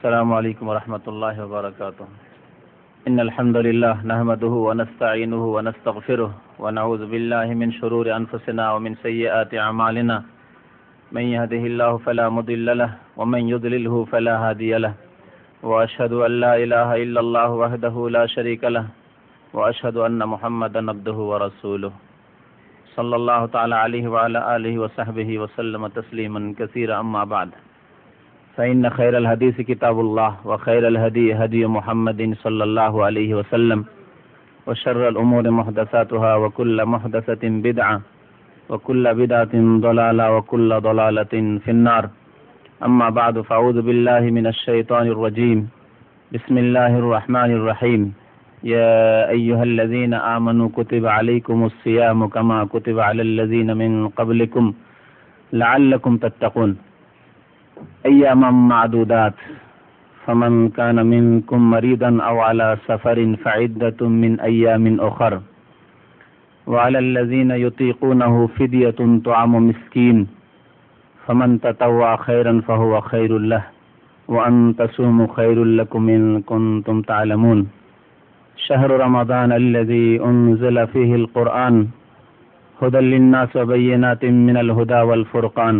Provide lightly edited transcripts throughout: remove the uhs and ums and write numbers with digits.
السلام عليكم ورحمة الله وبركاته. إن الحمد لله نحمده ونستعينه ونستغفره ونعوذ بالله من شرور أنفسنا ومن سيئات أعمالنا. من يهده الله فلا مضل له ومن يضلله فلا هادي له. وأشهد أن لا إله إلا الله وحده لا شريك له وأشهد أن محمدا عبده ورسوله صلى الله تعالى عليه وعلى آله وصحبه وسلم تسليما كثيرا. أما بعد، فإن خير الحديث كتاب الله وخير الهدي هدي محمد صلى الله عليه وسلم وشر الأمور محدثاتها وكل محدثة بدعة وكل بدعة ضلالة وكل ضلالة في النار. أما بعد، فأعوذ بالله من الشيطان الرجيم. بسم الله الرحمن الرحيم. يا أيها الذين آمنوا كتب عليكم الصيام كما كتب على الذين من قبلكم لعلكم تتقون أياما معدودات فمن كان منكم مريضا أو على سفر فعدة من أيام أخر وعلى الذين يطيقونه فدية طعام مسكين فمن تطوع خيرا فهو خير له وأن تصوموا خير لكم إن كنتم تعلمون. شهر رمضان الذي أنزل فيه القرآن هدى للناس وبينات من الهدى والفرقان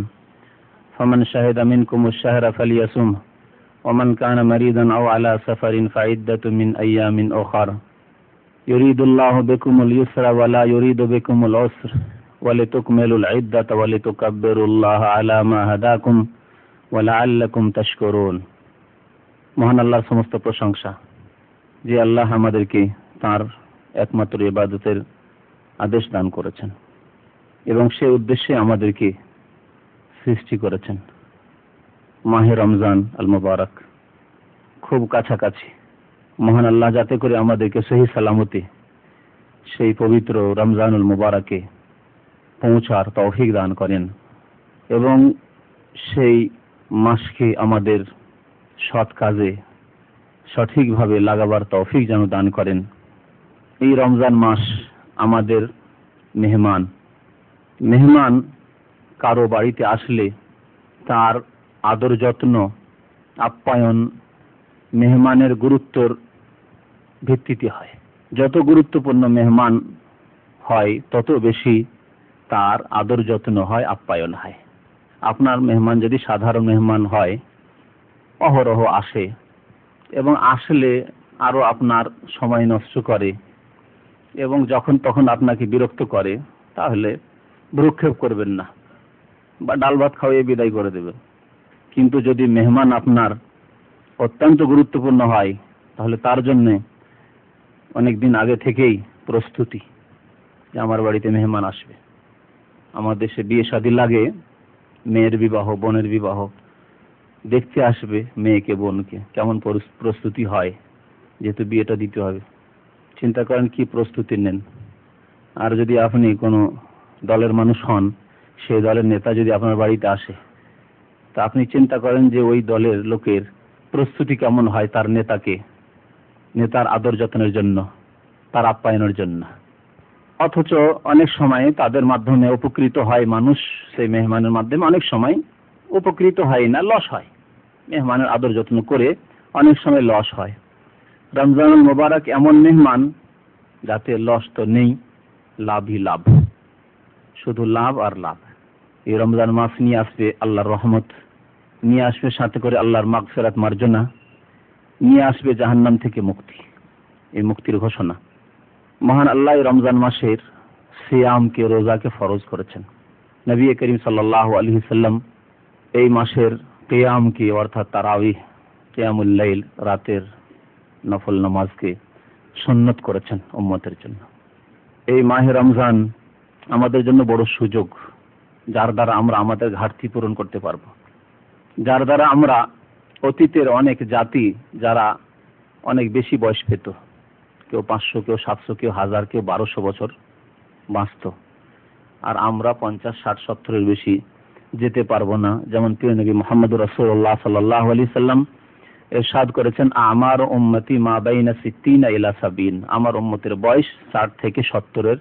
فمن شهد منكم الشهر فليصمه ومن كان مريضا أو على سفر فعدة من أيام أخر يريد الله بكم اليسر ولا يريد بكم العسر ولتكملوا العدة ولتكبروا الله على ما هداكم ولعلكم تشكرون. মহান আল্লাহর সমস্ত প্রশংসা, যে আল্লাহ আমাদেরকে তাঁর একমাত্র ইবাদতের আদেশ দান করেছেন এবং সে উদ্দেশ্যে আমাদেরকে সৃষ্টি করেছেন। মাহে রমজান আল মুবারক খুব কাছাকাছি। মহান আল্লাহ যাতে করে আমাদেরকে সহি সালামতে সেই পবিত্র রমজানুল মুবারকে পৌঁছার তৌফিক দান করেন এবং সেই মাসকে আমাদের সৎ কাজে সঠিকভাবে লাগাবার তৌফিক যেন দান করেন। এই রমজান মাস আমাদের মেহমান কারো বাড়িতে আসলে তার আদর যত্ন আপ্যায়ন মেহমানের গুরুত্বর ভিত্তিতে হয়। যত গুরুত্বপূর্ণ মেহমান হয় তত বেশি তার আদর যত্ন হয়, আপ্যায়ন হয়। আপনার মেহমান যদি সাধারণ মেহমান হয়, অহরহ আসে এবং আসলে আরো আপনার সময় নষ্ট করে এবং যখন তখন আপনাকে বিরক্ত করে, তাহলে ভ্রুক্ষেপ করবেন না বা ডাল ভাত খাওয়িয়ে বিদায় করে দেবেন। কিন্তু যদি মেহমান আপনার অত্যন্ত গুরুত্বপূর্ণ হয়, তাহলে তার জন্য অনেক দিন আগে থেকেই প্রস্তুতি, যে আমার বাড়িতে মেহমান আসবে। আমার দেশে বিয়ে শাদী লাগে, মেয়ের বিবাহ, বোনের বিবাহ, দেখতে আসবে মেয়েকে বোনকে, কেমন প্রস্তুতি হয়, যেহেতু বিয়েটা দিতে হবে। চিন্তা করেন কি প্রস্তুতি নেন। আর যদি আপনি কোনো দলের মানুষ হন, সেই দলের নেতা যদি আপনার বাড়িতে আসে, তা আপনি চিন্তা করেন যে ওই দলের লোকের প্রস্তুতি কেমন হয় তার নেতার আদর যত্নের জন্য, তার আপ্যায়নের জন্য। অথচ অনেক সময় তাদের মাধ্যমে উপকৃত হয় মানুষ, সেই মেহমানের মাধ্যমে অনেক সময় উপকৃত হয় না, লস হয়। মেহমানের আদর যত্ন করে অনেক সময় লস হয়। রমজানুল মুবারক এমন মেহমান যাতে লস তো নেই, লাভই লাভ, শুধু লাভ আর লাভ। এই রমজান মাস নিয়ে আসবে আল্লাহর রহমত, নিয়ে আসবে সাথে করে আল্লাহর মাগফিরাত মার্জনা, নিয়ে আসবে জাহান্নাম থেকে মুক্তি, এই মুক্তির ঘোষণা। মহান আল্লাহ রমজান মাসের সিয়ামকে, রোজাকে ফরজ করেছেন। নবী করিম সাল্লাল্লাহু আলাইহি ওয়াসাল্লাম এই মাসের কিয়ামকে, অর্থাৎ তারাবিহ, কিয়ামুল লাইল, রাতের নফল নামাজকে সুন্নত করেছেন উম্মতের জন্য। এই মাহে রমজান আমাদের জন্য বড় সুযোগ, যার দ্বারা আমরা আমাদের ঘাটতি পূরণ করতে পারবো, যার দ্বারা আমরা অতীতের অনেক জাতি যারা অনেক বেশি বয়স পেত, কেউ 500, কেউ 700, কেউ 1000, কেউ 1200 বছর বাঁচত, আর আমরা 50, 60, 70-এর বেশি যেতে পারবো না। যেমন প্রিয় নবী মুহাম্মদুর রাসূলুল্লাহ সাল্লাল্লাহু আলাইহি সাল্লাম ইরশাদ করেছেন, আমার উম্মতি মা বাইনা 60 ইলা 70, আমার উম্মতের বয়স 60 থেকে 70-এর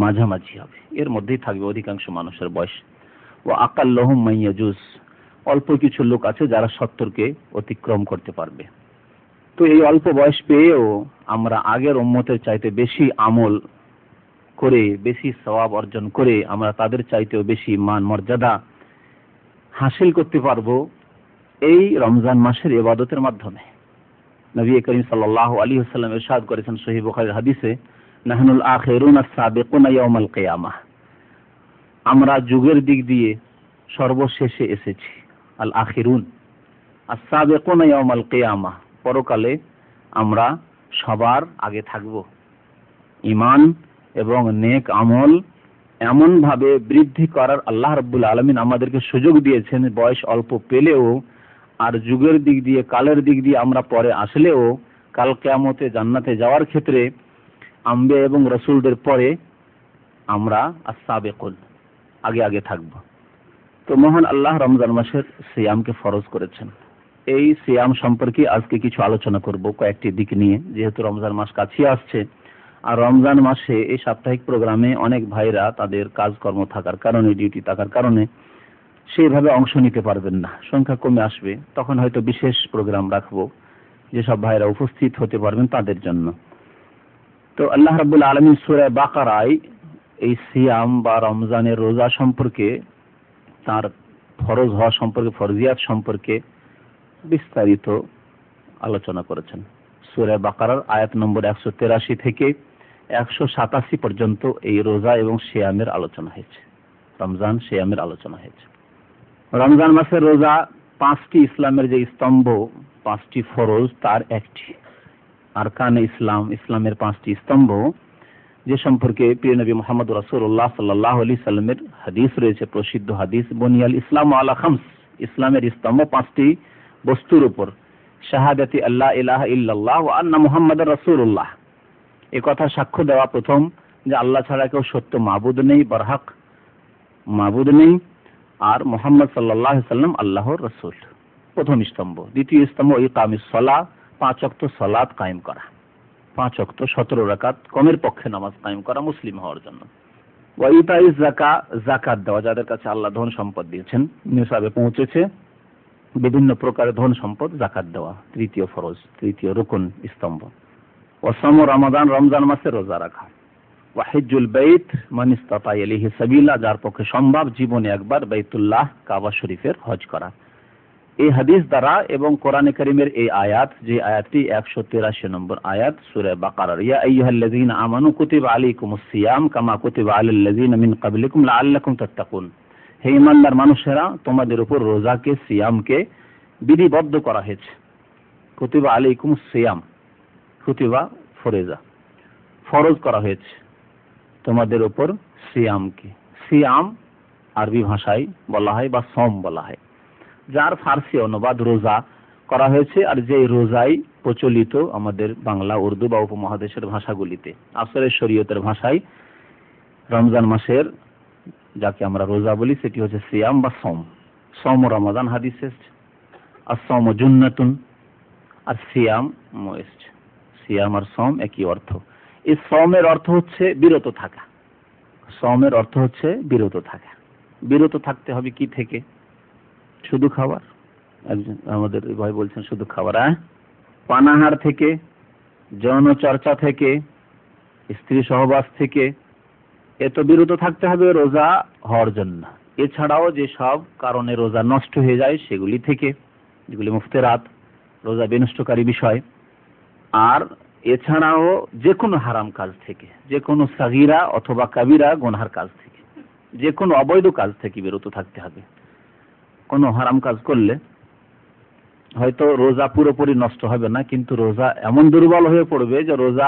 মাঝামাঝি হবে, এর মধ্যেই থাকবে অধিকাংশ মানুষের বয়স। ওয়া আকাল্লুহুম মান ইয়াজুজ, অল্প কিছু লোক আছে যারা 70কে অতিক্রম করতে পারবে। তো এই অল্প বয়স পেয়েও আমরা আগের উম্মতের চাইতে বেশি আমল করে, বেশি সওয়াব অর্জন করে আমরা তাদের চাইতেও বেশি মান মর্যাদা হাসিল করতে পারবো এই রমজান মাসের ইবাদতের মাধ্যমে। নবী করিম সাল্লাল্লাহু আলাইহি ওয়াসাল্লাম ইরশাদ করেছেন সহিহ বুখারীর হাদিসে, নাহনুল আখিরুন আস-সাবিকুনা ইয়াউমাল কিয়ামাহ, আমরা যুগের দিক দিয়ে সর্বশেষে এসেছি। আল আখিরুন আস-সাবিকুনা ইয়াউমাল কিয়ামাহ, পরকালে আমরা সবার আগে থাকব। ঈমান এবং নেক আমল এমন ভাবে বৃদ্ধি করার আল্লাহ রাব্বুল আলামিন আমাদেরকে সুযোগ দিয়েছেন, বয়স অল্প পেলেও আর যুগের দিক দিয়ে, কালের দিক দিয়ে আমরা পরে আসলেও কাল কিয়ামতে জান্নাতে যাওয়ার ক্ষেত্রে আম্বিয়া এবং রাসূলদের পরে আমরা as-সাবিকুন, আগে আগে থাকব। তো মহান আল্লাহ রমজান মাসের সিয়ামকে ফরজ করেছেন। এই সিয়াম সম্পর্কে আজকে কিছু আলোচনা করব কয়েকটি দিক নিয়ে, যেহেতু রমজান মাস কাছে আসছে। আর রমজান মাসে এই সাপ্তাহিক প্রোগ্রামে অনেক ভাইরা তাদের কাজকর্ম থাকার কারণে, ডিউটি থাকার কারণে সেইভাবে অংশ নিতে পারবেন না, সংখ্যা কমে আসবে। তখন হয়তো বিশেষ প্রোগ্রাম রাখবো যেসব ভাইরা উপস্থিত হতে পারবেন তাদের জন্য। তো আল্লাহ রাব্বুল আলামিন সূরা বাকারায় এই সিয়াম বা রমজানের রোজা সম্পর্কে, তার ফরজ হওয়া সম্পর্কে, ফরজিয়াত সম্পর্কে বিস্তারিত আলোচনা করেছেন। সূরা বাকারার আয়াত নম্বর 183 থেকে 187 পর্যন্ত এই রোজা এবং সিয়ামের আলোচনা হয়েছে, রমজান সিয়ামের আলোচনা হয়েছে। রমজান মাসের রোজা 5টি ইসলামের যে স্তম্ভ, 5টি ফরজ তার একটি। আরকানে ইসলাম, ইসলামের 5টি স্তম্ভ, যে সম্পর্কে প্রিয় নবী মুহাম্মদ রাসূলুল্লাহ সাল্লাল্লাহু আলাইহি সাল্লামের হাদিস রয়েছে, প্রসিদ্ধ হাদিস, বুনিয়াল ইসলাম আলা খামস, ইসলামের স্তম্ভ 5টি বস্তুর উপর। শাহাদাতি আল্লা ইলাহা ইল্লাল্লাহ ওয়া আন্না মুহাম্মাদার রাসূলুল্লাহ, এই কথা সাক্ষ্য দেওয়া প্রথম যে আল্লাহ ছাড়া কেউ সত্য মাবুদ নেই, বরহক মাবুদ নেই, আর মুহাম্মদ সাল্লাল্লাহু আলাইহি সাল্লাম আল্লাহর রাসূল, প্রথম স্তম্ভ। দ্বিতীয় স্তম্ভ ইকামিস সালাহ, 5 ওয়াক্ত সালাত কায়েম করা, 5 ওয়াক্ত 17 রাকাত কমের পক্ষে নামাজ কায়েম করা মুসলিম হওয়ার জন্য। ওয়া ইতাইজ যাকাত, যাকাত দেওয়া, যাদের কাছে আল্লাহ ধন সম্পদ দিয়েছেন, নিসাবে পৌঁছেছে, বিভিন্ন প্রকারের ধন সম্পদ যাকাত দেওয়া, তৃতীয় ফরজ, তৃতীয় রুকন স্তম্ভ। ওয়া সাম রমাদান, রমজান মাসে রোজা রাখা। ওয়া হিজ্জুল বাইত মান ইসতাতা ইলাইহি সাবিলা, যার পক্ষে সম্ভব জীবনে একবার বাইতুল্লাহ কাবা শরীফের হজ করা। এই হাদিস দ্বারা এবং কোরআনে কারীমের এই আয়াত, যে আয়াতটি 183 নম্বর আয়াত সূরা বাকারার, ইয়া আইয়ুহাল্লাযীনা আমানু কুতিবা আলাইকুমুস সিয়াম কামা কুতিবা আলাল লাযীনা মিন ক্বাবলিকুম লাআল্লাকুম তাত্তাকুন, হে ঈমানদার মানুষেরা, তোমাদের উপর রোজাকে, সিয়ামকে বিধিবদ্ধ করা হয়েছে। কুতিবা আলাইকুমুস সিয়াম, কুতিবা ফরজা, ফরজ করা হয়েছে তোমাদের উপর সিয়ামকে। সিয়াম আরবি ভাষায় বলা হয় বা সম বলা হয়, যার ফার্সি অনুবাদ রোজা করা হয়েছে। আর যে রোজাই প্রচলিত আমাদের বাংলা, উর্দু বা উপমহাদেশের ভাষাগুলিতে, আসরের শরীয়তের ভাষায় রমজান মাসের যাকে আমরা রোজা বলি সেটি হচ্ছে সিয়াম বা সম। সম রমাদান হাদিসে আর সম জুন্নাতুন, আর সিয়াম এসছে, সিয়াম আর সম একই অর্থ। এই সমের অর্থ হচ্ছে বিরত থাকা, সমের অর্থ হচ্ছে বিরত থাকা। বিরত থাকতে হবে কি থেকে? শুধু খাবার, একজন আমাদের ভাই বলছেন শুধু খাবার, পানাহার থেকে, যৌন চর্চা থেকে, স্ত্রী সহবাস থেকে, এত বিরত থাকতে হবে রোজা হওয়ার জন্য। এছাড়াও যে সব কারণে রোজা নষ্ট হয়ে যায় সেগুলি থেকে, যেগুলি মুফতিরাত, রোজা বিনষ্টকারী বিষয়। আর এছাড়াও যে কোনো হারাম কাজ থেকে, যে কোনো সাগীরা অথবা কাবীরা গুনাহের কাজ থেকে, যে কোনো অবৈধ কাজ থেকে বিরত থাকতে হবে। কোনো হারাম কাজ করলে হয়তো রোজা পুরোপুরি নষ্ট হবে না, কিন্তু রোজা এমন দুর্বল হয়ে পড়বে যে রোজা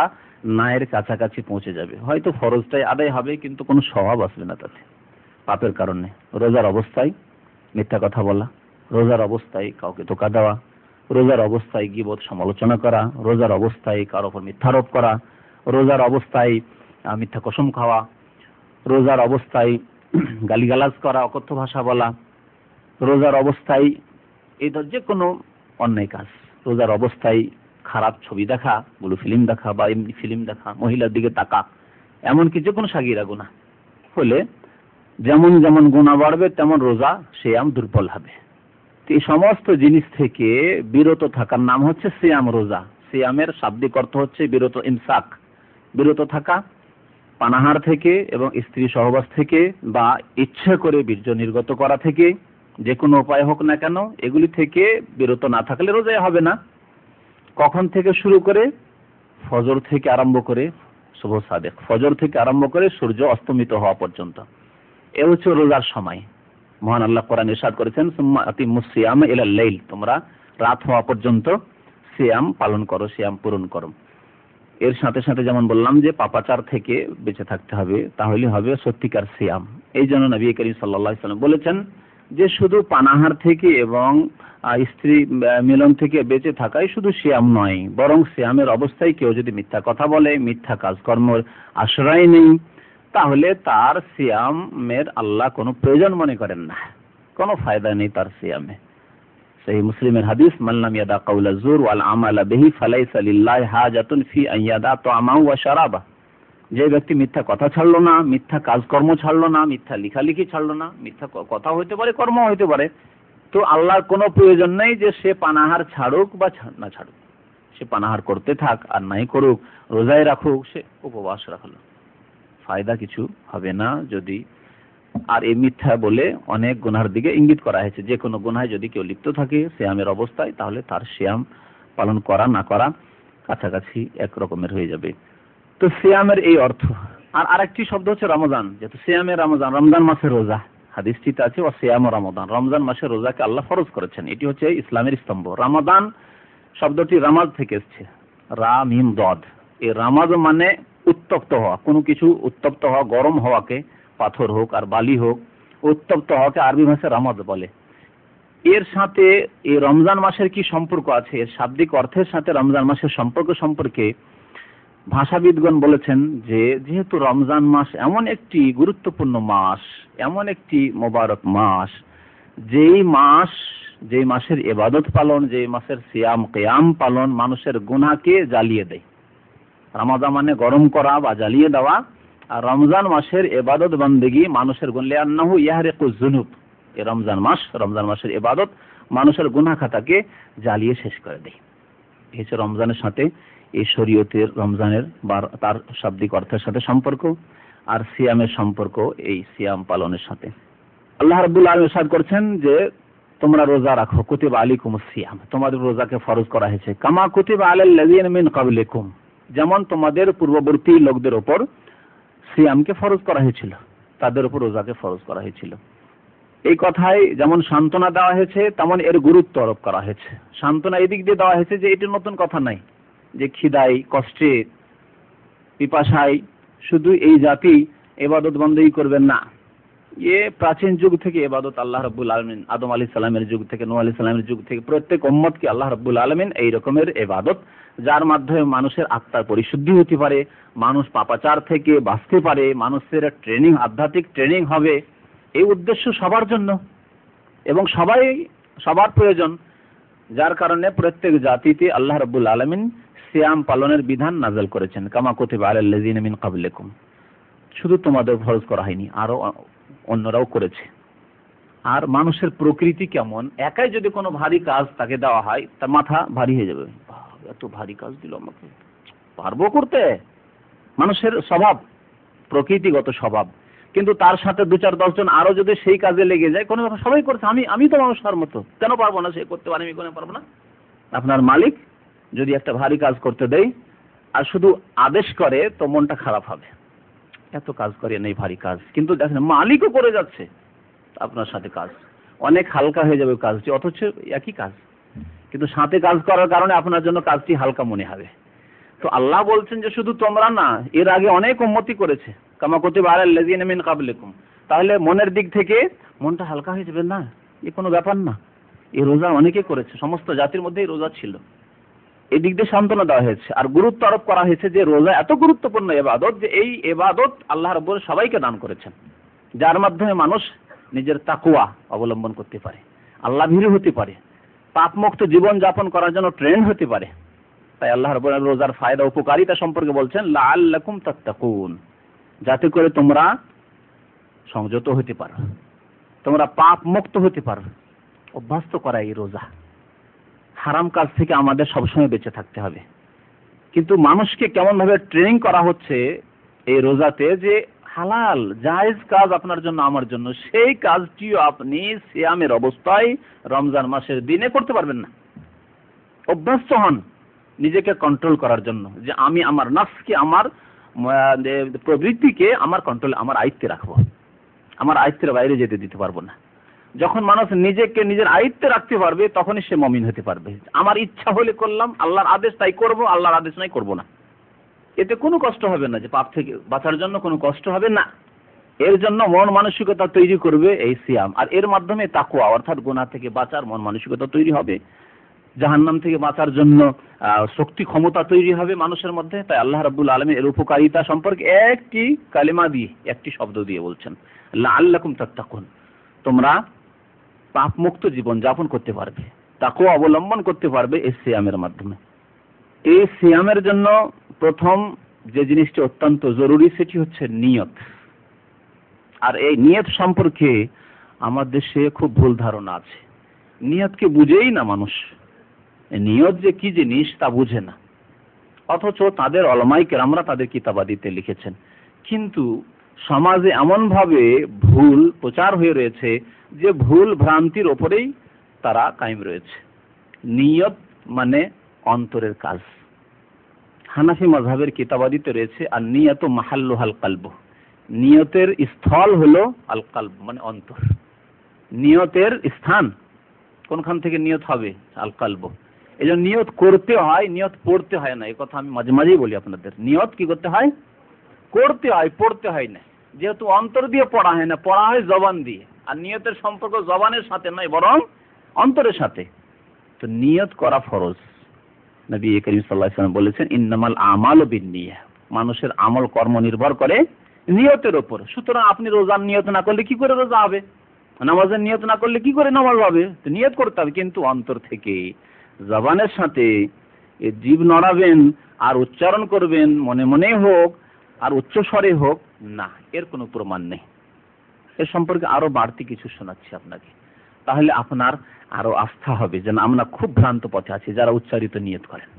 নায়ের কাছাকাছি পৌঁছে যাবে। হয়তো ফরজটাই আদায় হবে কিন্তু কোনো স্বভাব আসবে না তাতে, পাপের কারণে। রোজার অবস্থায় মিথ্যা কথা বলা, রোজার অবস্থায় কাউকে ধোঁকা দেওয়া, রোজার অবস্থায় গীবত সমালোচনা করা, রোজার অবস্থায় কারো উপর মিথ্যারোপ করা, রোজার অবস্থায় মিথ্যা কসম খাওয়া, রোজার অবস্থায় গালিগালাজ করা, অকথ্য ভাষা বলা, রোজার অবস্থায় এই যে কোনো অন্যায় কাজ, রোজার অবস্থায় খারাপ ছবি দেখা, ব্লু ফিল্ম দেখা বা এমনি ফিল্ম দেখা, মহিলার দিকে তাকা, এমনকি যে কোনো সাগীরা গুনাহ হলে যেমন যেমন গুনাহ বাড়বে তেমন রোজা সিয়াম দুর্বল হবে। এই সমস্ত জিনিস থেকে বিরত থাকার নাম হচ্ছে সিয়াম, রোজা। সিয়ামের শাব্দিক অর্থ হচ্ছে বিরত, ইমসাক, বিরত থাকা পানাহার থেকে এবং স্ত্রী সহবাস থেকে বা ইচ্ছা করে বীর্য নির্গত করা থেকে, যে কোনো উপায় হোক না কেন এগুলি থেকে বিরত না থাকলে রোজাই হবে না। কখন থেকে শুরু করে? ফজর থেকে আরম্ভ করে, শুভ সাদেক, ফজর থেকে আরম্ভ করে সূর্য অস্তমিত হওয়া পর্যন্ত, এ হচ্ছে রোজার সময়। মহান আল্লাহ কোরআনে ইরশাদ করেছেন, সুম্মা আতিমুস সিয়াম ইলাল লাইল, তোমরা রাত হওয়া পর্যন্ত সিয়াম পালন করো, সিয়াম পূরণ করো। এর সাথে সাথে যেমন বললাম যে পাপাচার থেকে বেঁচে থাকতে হবে, তাহলে হবে সত্যিকার সিয়াম। এই জন্য নবী করিম সাল্লাল্লাহু আলাইহি ওয়াসাল্লাম বলেছেন যে শুধু পানাহার থেকে এবং স্ত্রী মিলন থেকে বেঁচে থাকাই শুধু সিয়াম নয়, বরং সিয়ামের অবস্থায় কেউ যদি মিথ্যা কথা বলে, মিথ্যা কাজকর্মের আশ্রয় নেই, তাহলে তার সিয়ামের আল্লাহ কোনো প্রয়োজন মনে করেন না, কোনো ফায়দা নেই তার সিয়ামে। সহিহ মুসলিমের হাদিস, মান লাম ইয়াদা কাউলা যুর ওয়াল আমালা বিহি ফালাইসা লিল্লাহি হাজাতুন ফি আন ইয়াদা তাআমাহু ওয়া শারাবা। যে ব্যক্তি মিথ্যা কথা ছাড়লো না, মিথ্যা কাজকর্ম ছাড়লো না, মিথ্যা লেখালেখি ছাড়লো না, মিথ্যা কথা হইতে পারে, কর্ম হইতে পারে, তো আল্লাহর কোনো প্রয়োজন নেই যে সে পানাহার ছাড়ুক বা না ছাড়ুক, সে পানাহার করতে থাক আর নাই করুক, রোজায় রাখুক, সে উপবাস রাখলো, ফায়দা কিছু হবে না। যদি আর এই মিথ্যা বলে অনেক গুনাহের দিকে ইঙ্গিত করা হয়েছে, যে কোনো গুনাহে যদি কেউ লিপ্ত থাকে সিয়ামের অবস্থায়, তাহলে তার সিয়াম পালন করা না করা কাছাকাছি এক রকমের হয়ে যাবে। তো সিয়ামের এই অর্থ। আর আরেকটি শব্দ হচ্ছে রমজান, যেহেতু সিয়ামে রমজান, রমজান মাসের রোজা, হাদিসটিতে আছে ও সিয়াম রমাদান, রমজান মাসের রোজাকে আল্লাহ ফরজ করেছেন, এটি হচ্ছে ইসলামের স্তম্ভ। রমাদান শব্দটি রামাজ থেকে এসেছে, রা মিম দদ। এই রামাজ মানে উত্তপ্ত হওয়া, কোনো কিছু উত্তপ্ত হওয়া, গরম হওয়াকে, পাথর হোক আর বালি হোক, উত্তপ্ত হওয়াকে আরবি ভাষায় রামাজ বলে। এর সাথে এই রমজান মাসের কি সম্পর্ক আছে, এর শাব্দিক অর্থের সাথে রমজান মাসের সম্পর্ক সম্পর্কে ভাষাবিদগণ বলেছেন যে যেহেতু রমজান মাস এমন একটি গুরুত্বপূর্ণ মাস, এমন একটি মোবারক মাস, যেই মাসের ইবাদত পালন, যেই মাসের সিয়াম কিয়াম পালন মানুষের গুনাহকে জ্বালিয়ে দেয়। রমাদান মানে গরম করা বা জ্বালিয়ে দেওয়া, আর রমজান মাসের ইবাদত বন্দেগী মানুষের লিআন্নাহু ইয়াহরিকুজ যুনুব, এই রমজান মাসের ইবাদত মানুষের গুনাহ খাতাকে জ্বালিয়ে শেষ করে দেয়। এই হচ্ছে রমজানের সাথে এই শরীয়তের রমজানের বা তার শাব্দিক অর্থের সাথে সম্পর্ক, আর সিয়ামের সম্পর্ক এই সিয়াম পালনের সাথে। আল্লাহ রাব্বুল আলামিন ইরশাদ করেছেন যে তোমরা রোজা রাখো, কুতিবা আলাইকুমুস সিয়াম, তোমাদের রোজাকে ফরজ করা হয়েছে, কামা কুতিবা আলাল লাযিনা মিন ক্বাবলিকুম, যেমন তোমাদের পূর্ববর্তী লোকদের উপর সিয়ামকে ফরজ করা হয়েছিল, তাদের উপর রোজাকে ফরজ করা হয়েছিল। এই কথায় যেমন সান্ত্বনা দেওয়া হয়েছে, তেমন এর গুরুত্ব আরোপ করা হয়েছে। সান্ত্বনা এদিক দিয়ে দেওয়া হয়েছে যে এটি নতুন কথা নাই, যে খিদায়, কষ্টে, পিপাসায় শুধু এই জাতি ইবাদত বন্দেগী করবেন না। এ প্রাচীন যুগ থেকে ইবাদত আল্লাহ রাব্বুল আলামিন, আদম আলাইহিস সালামের যুগ থেকে, নূহ আলাইহিস সালামের যুগ থেকে প্রত্যেক উম্মতকে আল্লাহ রাব্বুল আলামিন এই রকমের ইবাদত, যার মাধ্যমে মানুষের আত্মার পরিশুদ্ধি হতে পারে, মানুষ পাপাচার থেকে বাঁচতে পারে, মানুষের ট্রেনিং, আধ্যাত্মিক ট্রেনিং হবে, এই উদ্দেশ্য সবার জন্য এবং সবার প্রয়োজন। যার কারণে প্রত্যেক জাতিতে আল্লাহ রাব্বুল আলামিন সিয়াম পালনের বিধান নাযিল করেছেন, কামা কুতিবা আলাল লাযিনা মিন ক্বাবলিকুম। শুধু তোমাদের ফরজ করা হয়নি, আরো অন্যরাও করেছে। আর মানুষের প্রকৃতি কেমন, একাই যদি কোনো ভারী কাজ তাকে দেওয়া হয় তার মাথা ভারী হয়ে যাবে, এত ভারী কাজ দিল আমাকে, পারবো করতে? মানুষের স্বভাব, প্রকৃতিগত স্বভাব। কিন্তু তার সাথে 2-4-10 জন আরো যদি সেই কাজে লেগে যায়, কোনো ব্যাপার, সবাই করছে, আমি তো মানুষ তার মতো, কেন পারবো না? সে করতে পারে, আমি কেন পারবো না? আপনার মালিক যদি একটা ভারী কাজ করতে দেয় আর শুধু আদেশ করে, তো মনটা খারাপ হবে, এত কাজ করে নেই ভারী কাজ, কিন্তু দেখেন মালিকও করে যাচ্ছে আপনার সাথে কাজ, অনেক হালকা হয়ে যাবে কাজটি, অথচ একই কাজ, কিন্তু সাথে কাজ করার কারণে আপনার জন্য কাজটি হালকা মনে হবে। তো আল্লাহ বলছেন যে শুধু তোমরা না, এর আগে অনেক উম্মতি করেছে, কামা কুতিবা আলাল লাযিনা মিন ক্বাবলিকুম। তাহলে মনের দিক থেকে মনটা হালকা হয়ে যাবে, না এ কোনো ব্যাপার না, এই রোজা অনেকে করেছে, সমস্ত জাতির মধ্যেই রোজা ছিল, এই দিক দিয়ে সান্ত্বনা দেওয়া হয়েছে। আর গুরুত্ব আরোপ করা হয়েছে যে রোজা এত গুরুত্বপূর্ণ ইবাদত যে এই ইবাদত আল্লাহ রাব্বুল সবাইকে দান করেছেন, যার মাধ্যমে মানুষ নিজের তাকওয়া অবলম্বন করতে পারে, আল্লাহ ভীরু হতে পারে, পাপমুক্ত জীবন যাপন করার জন্য ট্রেন হতে পারে। তাই আল্লাহ রাব্বুল আলামিন রোজার ফায়দা, উপকারিতা সম্পর্কে বলছেন লাআল্লাকুম তাত্তাকুন, যাতে করে তোমরা সংযত হতে পারো, তোমরা পাপ মুক্ত হতে পারো, অভ্যস্ত করা এই রোজা। হারাম কাজ থেকে আমাদের সবসময় বেঁচে থাকতে হবে। কিন্তু মানুষকে কেমন ভাবে ট্রেনিং করা হচ্ছে এই রোজাতে যে হালাল জায়েজ কাজ আপনার জন্য আমার জন্য, সেই কাজটিও আপনি সিয়ামের অবস্থায় রমজান মাসের দিনে করতে পারবেন না। অভ্যস্ত হন নিজেকে কন্ট্রোল করার জন্য, যে আমি আমার নফসকে, আমার প্রবৃত্তিকে আমার কন্ট্রোল, আমার আয়ত্তে রাখবো, আমার আয়ত্তের বাইরে যেতে দিতে পারবো না। যখন মানুষ নিজেকে নিজের আয়ত্তে রাখতে পারবে তখনই সে মুমিন হতে পারবে। আমার ইচ্ছা হলে করলাম, আল্লাহর আদেশ তাই করব, আল্লাহর আদেশ নাই করব না। এতে কোনো কষ্ট হবে না, যে পাপ থেকে বাঁচার জন্য কোনো কষ্ট হবে না। এর জন্য মন মানসিকতা তৈরি করবে এই সিয়াম, আর এর মাধ্যমে তাকওয়া অর্থাৎ গুনাহ থেকে বাঁচার মন মানসিকতা তৈরি হবে, জাহান্নাম থেকে বাঁচার জন্য শক্তি ক্ষমতা তৈরি হবে মানুষের মধ্যে। তাই আল্লাহ রাব্বুল আলামিন এর উপকারিতা সম্পর্কে একটি কালিমা দিয়ে, একটি শব্দ দিয়ে বলছেন, লাআল্লাকুম তাত্তাকুন, তোমরা পাপ মুক্ত জীবন যাপন করতে পারবে, তাকওয়া অবলম্বন করতে পারবে এই সিয়ামের মাধ্যমে। এই সিয়ামের জন্য প্রথম যে জিনিসটি অত্যন্ত জরুরি সেটি হচ্ছে নিয়ত। আর এই নিয়ত সম্পর্কে আমার দেশে খুব ভুল ধারণা আছে। নিয়তকে বুঝেই না মানুষ, নিয়ত যে কি জিনিস তা বুঝে না, অথচ তাদের উলামায়ে কেরামরা তাদের কিতাবাদিতে লিখেছেন। কিন্তু সমাজে এমন ভাবে ভুল প্রচার হয়ে রয়েছে যে ভুল ভ্রান্তির ওপরেই তারা কায়েম রয়েছে। নিয়ত মানে অন্তরের কাজ। হানাফি মাযহাবের কিতাবাদিতে রয়েছে আর নিয়ত মাহাল্লুহাল কলব, নিয়তের স্থল হলো আল কলব মানে অন্তর। নিয়তের স্থান কোনখান থেকে নিয়ত হবে? আল কলব। এই জন্য নিয়ত করতে হয়, নিয়ত পড়তে হয় না। এই কথা আমি মাঝে মাঝেই বলি আপনাদের। নিয়ত কি করতে হয়? করতে হয়, পড়তে হয় না। যেহেতু অন্তর দিয়ে পড়া হয় না, পড়া হয় জবান দিয়ে। আর নিয়তের সম্পর্ক জবানের সাথে নয়, বরং অন্তরের সাথে। তো নিয়ত করা ফরজ। নবী করিম সাল্লাল্লাহু আলাইহি ওয়াসাল্লাম বলেছেন, ইন্নামাল আমালু বিন্নিয়াহ, মানুষের আমল কর্ম নির্ভর করে নিয়তের উপর। সুতরাং আপনি রোজার নিয়ত না করলে কি করে রোজা হবে? নামাজের নিয়ত না করলে কি করে নামাজ হবে? তো নিয়ত করতে হবে, কিন্তু অন্তর থেকে, জবানের সাথে। জিভ নড়াবেন আর উচ্চারণ করবেন, মনে মনে হোক আর উচ্চ স্বরে হোক না, এর কোনো প্রমাণ নেই। এর সম্পর্কে আরো বাড়তি কিছু শোনাচ্ছি আপনাকে, তাহলে আপনার আরো আস্থা হবে যে আমরা খুব ভ্রান্ত পথে আছি যারা উচ্চারিত নিয়ত করেন।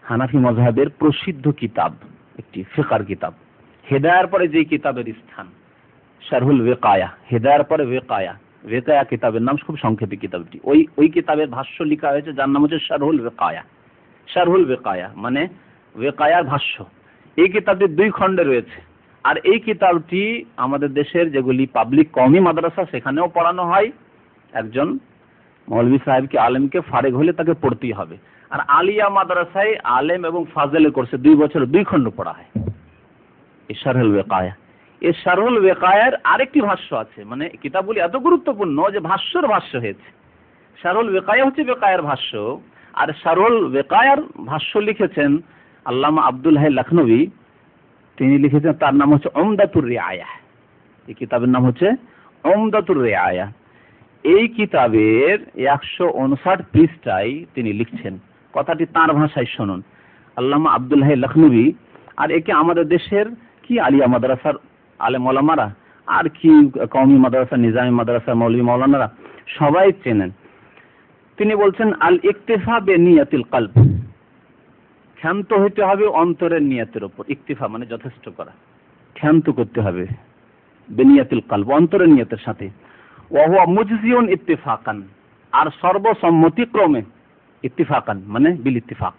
হানাফি মাযহাবের প্রসিদ্ধ কিতাব, একটি ফিকহের কিতাব, হেদায়ার পরে যে কিতাবের স্থান শারহুল ওয়াকায়া, হেদায়ার পরে ওয়াকায়া, ওয়াকায়া কিতাবের নাম, খুব সংক্ষেপে কিতাবটি। ওই কিতাবের ভাষ্য লেখা হয়েছে যার নাম হচ্ছে শারহুল ওয়াকায়া। শারহুল ওয়াকায়া মানে ওয়াকায়ার ভাষ্য। এই কিতাবটি 2 খণ্ডে রয়েছে। আর এই কিতাবটি আমাদের দেশের যেগুলি পাবলিক কওমি মাদ্রাসা সেখানেও পড়ানো হয়। একজন মৌলভী সাহেবকে, আলেমকে ফারেগ হলে তাকে পড়তেই হবে। আর আলিয়া মাদ্রাসায় আলেম এবং ফাজেলের কোর্সে 2 বছর 2 খণ্ড পড়া হয় এই শারহুল ওয়াকায়া। এই শারহুল ওয়াকায়ার আরেকটি ভাষ্য আছে, মানে কিতাবগুলি এত গুরুত্বপূর্ণ যে ভাষ্যর ভাষ্য হয়েছে। শারহুল ওয়াকায়া হচ্ছে ওয়াকায়ার ভাষ্য, আর শারহুল ওয়াকায়ার ভাষ্য লিখেছেন আল্লামা আব্দুল হাই লখনবী। তিনি লিখেছেন, তার নাম হচ্ছে উমদাতুর রিআয়া। এই কিতাবের নাম হচ্ছে উমদাতুর রিআয়া। এই কিতাবের 159 পৃষ্ঠায় তিনি লিখছেন, কথাটি তার ভাষায় শুনুন। আল্লামা আব্দুল হাই লখনবী। আর একে আমাদের দেশের কি আলিয়া মাদ্রাসার আলেম ওলামারা, আর কি কওমি মাদ্রাসা, নিজামী মাদ্রাসা মৌলভী মাওলানারা সবাই চেনেন। তিনি বলছেন, আল ইকতিফা বিনিয়াতিল কলব, ক্ষান্ত হইতে হবে অন্তরের নিয়তের উপর। ইকতিফা মানে যথেষ্ট করা, ক্ষান্ত করতে হবে বিনিয়াতিল কলব, অন্তরের নিয়তের সাথে। ওয়া হুয়া মুজজিউন ইত্তিফাকান, আর সর্বসম্মতিক্রমে, ইত্তিফাকান মানে বিল ইত্তিফাক,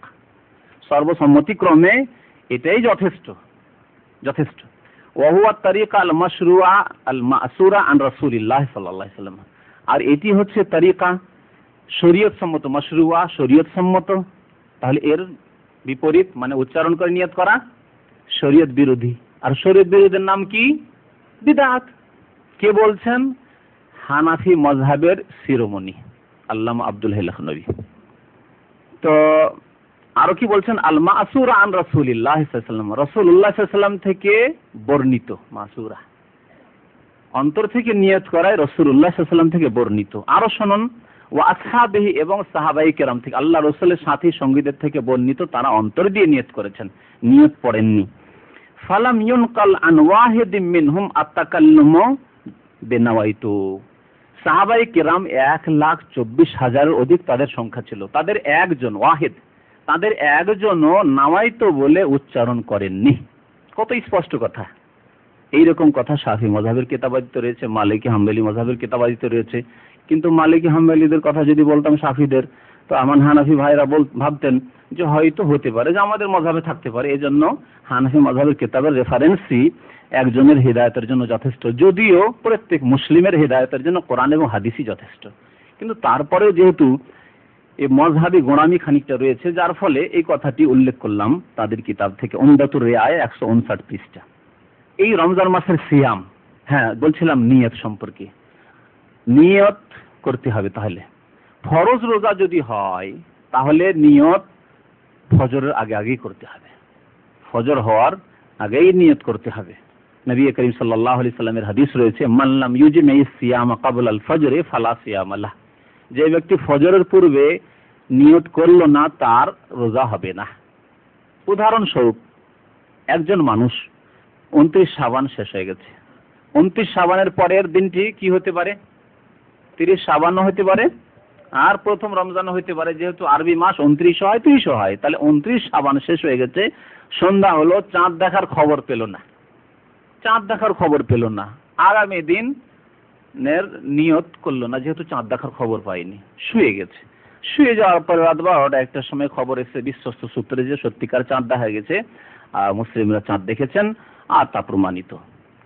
সর্বসম্মতিক্রমে এটাই যথেষ্ট, যথেষ্ট। ওয়া হুয়া তারিকা আল মাশরুআ আল মাসুরা আন রাসূলিল্লাহ সাল্লাল্লাহু আলাইহি ওয়াসাল্লাম, আর এটি হচ্ছে তরিকা শরীয়ত সম্মত, মাশরুআ শরীয়ত সম্মত। তাহলে এর বিপরীত মানে উচ্চারণ করে নিয়ত করা শরীয়ত বিরোধী। আর শরীয়ত বিরোধীর নাম কি? বিদআত। কে বলছেন? হানাফি মাযহাবের শিরোমণি আল্লামা আব্দুল হাই লখনবী। তো আরো কি বলছেন? আল মাসুরা আন রাসূলিল্লাহ সাল্লাল্লাহু আলাইহি ওয়াসাল্লাম, রাসূলুল্লাহ সাল্লাল্লাহু আলাইহি ওয়াসাল্লাম থেকে বর্ণিত। মাসুরা অন্তর থেকে নিয়ত করায়, রাসূলুল্লাহ সাল্লাল্লাহু আলাইহি ওয়াসাল্লাম থেকে বর্ণিত। আরো শুনুন, ওয়া আসহাবিহি, এবং সাহাবায়ে কেরাম থেকে, আল্লাহ রাসূলের সাথী সঙ্গীদের থেকে বর্ণিত, তারা অন্তর দিয়ে নিয়ত করেছেন, নিয়ত পড়েননি। ফালাম ইউনকাল আন ওয়াহিদিম মিনহুম আত-তাকাল্লুমু বিনাওয়াইতু, সাহাবায়ে কেরাম 1,24,000 অধিক তাদের সংখ্যা ছিল, তাদের একজন ওয়াহিদ, তাদের একজনও নাওয়াইতো বলে উচ্চারণ করেননি। কত স্পষ্ট কথা। এইরকম কথা শাফি মযহাবের কিতাবাদিত রয়েছে, মালিকি হাম্বলি মযহাবের কিতাবাদিত রয়েছে। কিন্তু মালিকি হাম্বলিদের কথা যদি বলতাম শাফিদের, তো আমার হানাফি ভাইরা ভাবতেন যে হয়তো হতে পারে যে আমাদের মযহাবে থাকতে পারে। এজন্য হানাফি মযহাবের কিতাবের রেফারেন্সই একজনের হিদায়াতের জন্য যথেষ্ট, যদিও প্রত্যেক মুসলিমের হিদায়াতের জন্য কোরআন এবং হাদিসই যথেষ্ট। কিন্তু তারপরেও যেহেতু এই মযহাবী গোঁড়ামি খানিকটা রয়েছে, যার ফলে এই কথাটি উল্লেখ করলাম তাদের কিতাব থেকে। উমদাতুর রিয়ায় 159 পৃষ্ঠা। এই রমজান মাসের সিয়াম, হ্যাঁ বলছিলাম নিয়ত সম্পর্কে। নিয়ত করতে হবে। তাহলে ফরজ রোজা যদি হয় তাহলে নিয়ত ফজরের আগে আগেই করতে হবে, ফজর হওয়ার আগেই নিয়ত করতে হবে। নবী করিম সাল্লাল্লাহু আলাইহি সাল্লামের হাদিস রয়েছে, মান লাম ইউজমি সিয়াম ক্বাবলা আল ফজর ফালা সিয়াম লাহ। যে ব্যক্তি ফজরের পূর্বে নিয়ত করলো না তার রোজা হবে না। উদাহরণস্বরূপ একজন মানুষ 29 শাবান শেষ হয়ে গেছে, 29 শাবানের পরের দিনটি কি হতে পারে? 30 শাবানও হতে পারে, আর প্রথম রমজানও হতে পারে। যেহেতু আরবি মাস 29 হয় 30 হয়, তাহলে 29 শাবান শেষ হয়ে গেছে, সন্ধ্যা হলো, চাঁদ দেখার খবর পেল না, চাঁদ দেখার খবর পেল না, আগামী দিন নিয়ত করলো না, যেহেতু চাঁদ দেখার খবর পায়নি, শুয়ে গেছে। শুয়ে যাওয়ার পরে রাত 12টা 1টার সময় খবর এসে বিশ্বস্ত সূত্রে যে সত্যিকার চাঁদ দেখা গেছে, মুসলিমরা চাঁদ দেখেছেন আর তা প্রমাণিত।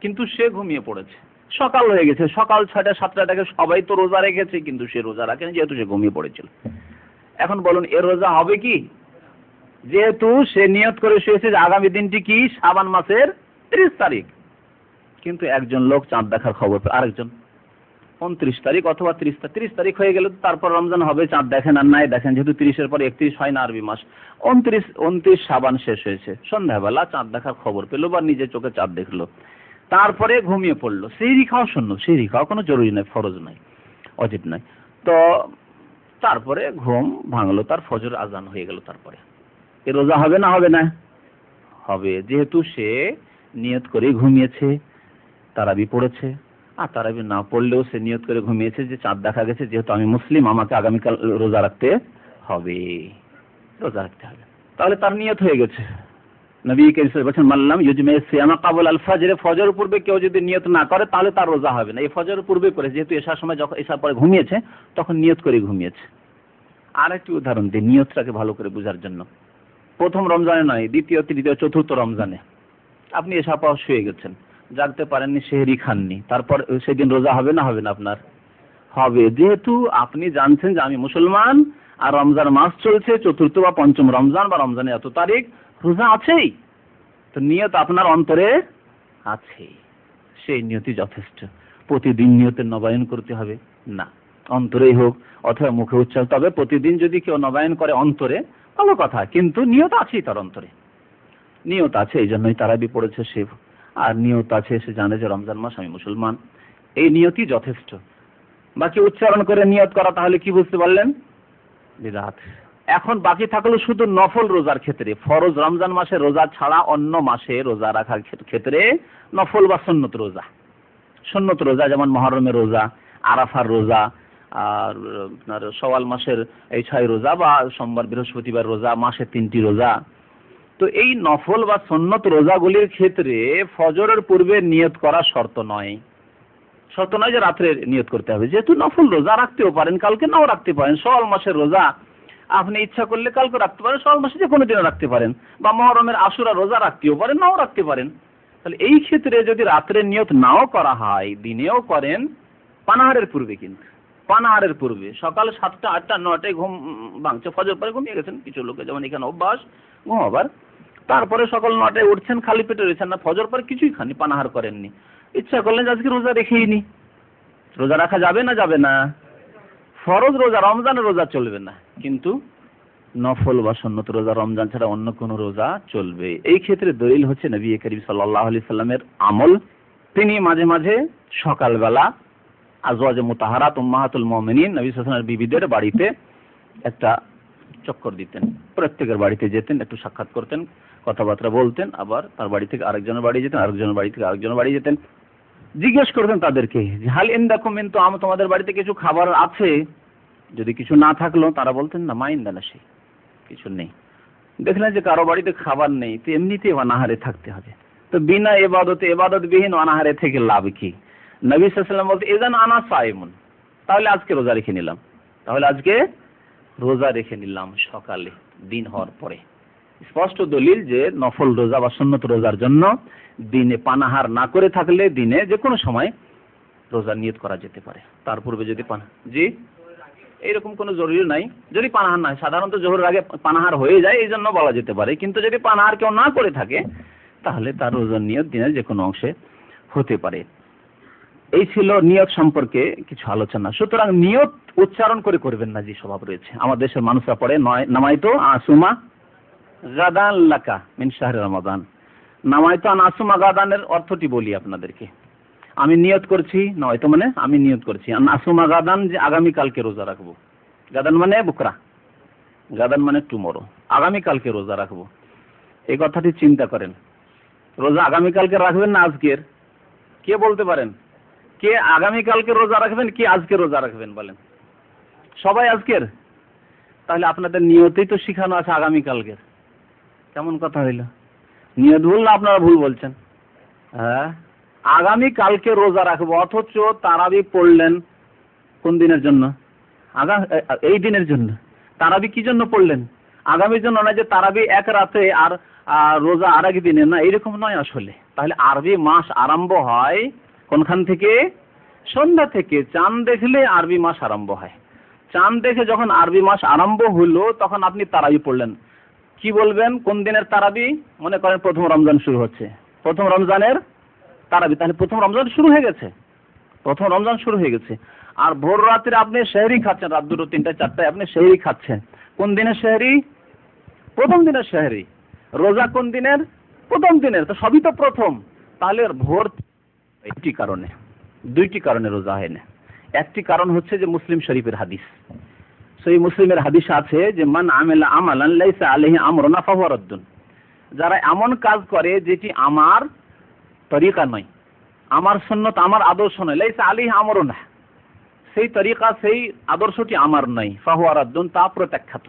কিন্তু সে ঘুমিয়ে পড়েছে, সকাল হয়ে গেছে, সকাল 6টা 7টাকে সবাই তো রোজা রেখেছে, কিন্তু সে রোজা রাখেনি, যেহেতু সে ঘুমিয়ে পড়েছিল। এখন বলুন এর রোজা হবে কি? যেহেতু সে নিয়ত করে শুয়েছে যে আগামী দিনটি কি শাবান মাসের 30 তারিখ, কিন্তু একজন লোক চাঁদ দেখার খবর পেল, আরেকজন 29 তারিখ অথবা 30 তারিখ হয়ে গেল, তারপর রমজান হবে, চাঁদ দেখেন আর নাই দেখেন, যেহেতু 30-এর পর 31 হয় না আরবি মাস, 29 শাবান শেষ হয়েছে, সন্ধ্যাবেলা চাঁদ দেখার খবর পেল বা নিজের চোখে চাঁদ দেখলো, তারপরে ঘুমিয়ে পড়লো। সেহরি খাওয়া শূন্য, সেহরি খাওয়া কোনো জরুরি নয়, ফরজ নয়, অজিব নয়। তো তারপরে ঘুম ভাঙলো, তার ফজর আজান হয়ে গেল, তারপরে এ রোজা হবে না হবে না? হবে, যেহেতু সে নিয়ত করে ঘুমিয়েছে, তারাবি পড়েছে, আর তারাবি না পড়লেও সে নিয়ত করে ঘুমিয়েছে যে চাঁদ দেখা গেছে, যেহেতু আমি মুসলিম আমাকে আগামীকাল রোজা রাখতে হবে, রোজা রাখতে হবে, তাহলে তার নিয়ত হয়ে গেছে। নবী করিম সাল্লাল্লাহু আলাইহি ওয়াসাল্লাম বলেছেন, মাল্লাম ইউজমি সিয়াম ক্বাবলা আল ফজর, ফজর পূর্বে কেউ যদি নিয়ত না করে তাহলে তার রোজা হবে না। এই ফজর পূর্বে করে, যেহেতু এশার সময়, যখন এশার পরে ঘুমিয়েছে তখন নিয়ত করে ঘুমিয়েছে। আরেকটি উদাহরণ দিই নিয়তটাকে ভালো করে বোঝার জন্য। প্রথম রমজানে নয়, দ্বিতীয়, তৃতীয়, চতুর্থ রমজানে আপনি এশার পর শুয়ে গেছেন, জাগতে পারেননি, সেহরি খাননি, তারপর সেদিন রোজা হবে না হবে না? আপনার হবে, যেহেতু আপনি জানছেন যে আমি মুসলমান আর রমজান মাস চলছে, চতুর্থ বা পঞ্চম রমজান বা রমজানের এত তারিখ, রোজা আছেই, তো নিয়ত আপনার অন্তরে আছে, সেই নিয়তই যথেষ্ট। প্রতিদিন নিয়তের নবায়ন করতে হবে না, অন্তরেই হোক অথবা মুখে উচ্চারণ, তবে প্রতিদিন যদি কেউ নবায়ন করে অন্তরে ভালো কথা, কিন্তু নিয়ত আছেই তার অন্তরে, নিয়ত আছে, এই জন্যই তারাবি পড়েছে সে, আর নিয়ত আছে, সে জানে যে রমজান মাস আমি মুসলমান, এই নিয়তই যথেষ্ট। বাকি উচ্চারণ করে নিয়ত করা, তাহলে কি বুঝতে পারলেন? বিদআত। এখন বাকি থাকলো শুধু নফল রোজার ক্ষেত্রে। ফরজ রমজান মাসে রোজা ছাড়া অন্য মাসে রোজা রাখার ক্ষেত্রে নফল বা সুন্নত রোজা, সুন্নত রোজা যেমন মুহররমের রোজা, আরাফার রোজা, আর আপনার শাওয়াল মাসের এই 6 রোজা, বা সোমবার বৃহস্পতিবার রোজা, মাসে 3টি রোজা। তো এই নফল বা সুন্নত রোজাগুলির ক্ষেত্রে ফজরের পূর্বে নিয়ত করা শর্ত নয়, শর্ত নয় যে রাত্রে নিয়ত করতে হবে, যেহেতু নফল রোজা রাখতেও পারেন, কালকে নাও রাখতে পারেন। শাওয়াল মাসের রোজা আপনি ইচ্ছা করলে কালকে রাখতে পারেন, শাওয়াল মাসে যে কোনো দিনও রাখতে পারেন, বা মুহররমের আশুরা রোজা রাখতেও পারেন, নাও রাখতে পারেন। তাহলে এই ক্ষেত্রে যদি রাত্রে নিয়ত নাও করা হয়, দিনেও করেন, পানাহারের পূর্বে, কিন্তু পানাহারের পূর্বে সকাল 7টা 8টা 9টায় ঘুম ভাঙছে, ফজর পরে ঘুমিয়ে গেছেন, কিছু লোকে যেমন এখানে অভ্যাস ঘুমাবার, তারপরে সকাল 9টায় উঠছেন, খালি পেটে রয়েছেন না, ফজর পরে কিছুই খাননি, পানাহার করেননি, ইচ্ছা করলেন আজকে রোজা রেখেই নি, রোজা রাখা যাবে না যাবে না? ফরজ রোজা, রমজানের রোজা চলবে না, কিন্তু নফল বা সুন্নত রোজা, রমজান ছাড়া অন্য কোন রোজা চলবে। এই ক্ষেত্রে দলিল হচ্ছে নবী করিম সাল্লাল্লাহু আলাইহি সাল্লামের আমল। তিনি মাঝে মাঝে সকালবেলা আজওয়াজে মুতাহারাত উম্মাহাতুল মুমিনিন নবী সাল্লাল্লাহু আলাইহি ওয়াসাল্লামের বিবিদের বাড়িতে একটা চক্কর দিতেন, প্রত্যেকের বাড়িতে যেতেন, একটু সাক্ষাৎ করতেন, কথাবার্তা বলতেন, আবার তার বাড়ি থেকে আরেকজনের বাড়ি যেতেন, আরেকজনের বাড়ি থেকে আরেকজনের বাড়ি যেতেন। জিজ্ঞেস করবেন তাদেরকে যে হাল ইনদাকুম মিন তুআম, তোমাদের বাড়িতে কিছু খাবার আছে? যদি কিছু না থাকলো তারা বলতেন না, মা ইনদানা সেই, কিছু নেই। দেখলেন যে কারো বাড়িতে খাবার নেই, তো এমনিতেই অনাহারে থাকতে হবে। তো বিনা ইবাদতে, ইবাদতবিহীন অনাহারে থেকে লাভ কি? নবী সাল্লাল্লাহু আলাইহি ওয়াসাল্লাম বলতে ইযান আনা সাইমুন, তাহলে আজকে রোজা রেখে নিলাম, তাহলে আজকে রোজা রেখে নিলাম সকালে দিন হওয়ার পরে। স্পষ্ট দলিল যে নফল রোজা বা সুন্নত রোজার জন্য দিনে পানাহার না করে থাকলে দিনে যে কোনো সময় রোজা নিয়ত করা যেতে পারে। তার পূর্বে যদি জি এইরকম কোনো জরুরি নাই, যদি পানাহার না হয়, সাধারণত জোহরের আগে পানাহার হয়ে যায় এই জন্য বলা যেতে পারে, কিন্তু যদি পানাহার কেউ না করে থাকে তাহলে তার রোজার নিয়ত দিনের যে কোনো অংশে হতে পারে। এই ছিল নিয়ত সম্পর্কে কিছু আলোচনা। সুতরাং নিয়ত উচ্চারণ করে করবেন না, যে স্বভাব রয়েছে আমাদের দেশের মানুষরা পড়ে নামাইতো আসুমা গাদান লাকা মিন শাহরি রমাদান। নামাইতো আন আসুমা গাদানের অর্থটি বলি আপনাদেরকে। আমি নিয়ত করছি, নয়তো মানে আমি নিয়ত করছি, আন আসুমা গাদান, যে আগামী কালকে রোজা রাখবো। গাদান মানে বুকরা, গাদান মানে টুমরো, আগামী কালকে রোজা রাখবো। এই কথাটি চিন্তা করেন, রোজা আগামী কালকে রাখবেন না আজকের? কে বলতে পারেন কে আগামী কালকে রোজা রাখবেন, কে আজকে রোজা রাখবেন বলেন? সবাই আজকের। তাহলে আপনাদের নিয়তেই তো শিখানো আছে আগামী কালকের। কেমন কথা হইল? নিয়ত ভুল না আপনারা ভুল বলছেন? হ্যাঁ, আগামী কালকে রোজা রাখবো, অথচ তারাবি পড়লেন কোন দিনের জন্য? এই দিনের জন্য। তারাবি কি জন্য পড়লেন? আগামীর জন্য নয় যে তারাবি এক রাতে আর রোজা আর এক দিনে, না এইরকম নয় আসলে। তাহলে আরবি মাস আরম্ভ হয় কোনখান থেকে? সন্ধ্যা থেকে। চাঁদ দেখলে আরবি মাস আরম্ভ হয়। চাঁদ দেখে যখন আরবি মাস আরম্ভ হলো তখন আপনি তারাবি পড়লেন। কি বলবেন কোন দিনের তারাবি? মনে করেন প্রথম রমজান শুরু হচ্ছে, প্রথম রমজানের তারাবি, তাহলে প্রথম রমজান শুরু হয়ে গেছে, প্রথম রমজান শুরু হয়ে গেছে। আর ভোর রাত্রে আপনি সেহরি খাচ্ছেন, রাত 2, 3, 4টায় আপনি সেহরি খাচ্ছেন। কোন দিনের সেহরি? প্রথম দিনের সেহরি। রোজা কোন দিনের? প্রথম দিনের। তো সবই তো প্রথম। তাহলে ভোর, দুইটি কারণে রোজা হয় না। একটি কারণ হচ্ছে যে মুসলিম শরীফের হাদিস, সেই মুসলিমের হাদিস আছে যে মান আমিলা আমালান লাইসা আলাইহি আমরুনা ফাহুয়া রাদ্দুন। যারা এমন কাজ করে যেটি আমার তরিকা নয়, আমার সুন্নত, আমার আদর্শ নয়, লাইসা আলাইহি আমরুনা, সেই তরিকা সেই আদর্শটি আমার নয়, ফাহুয়া রাদ্দুন, তা প্রত্যাখ্যাত,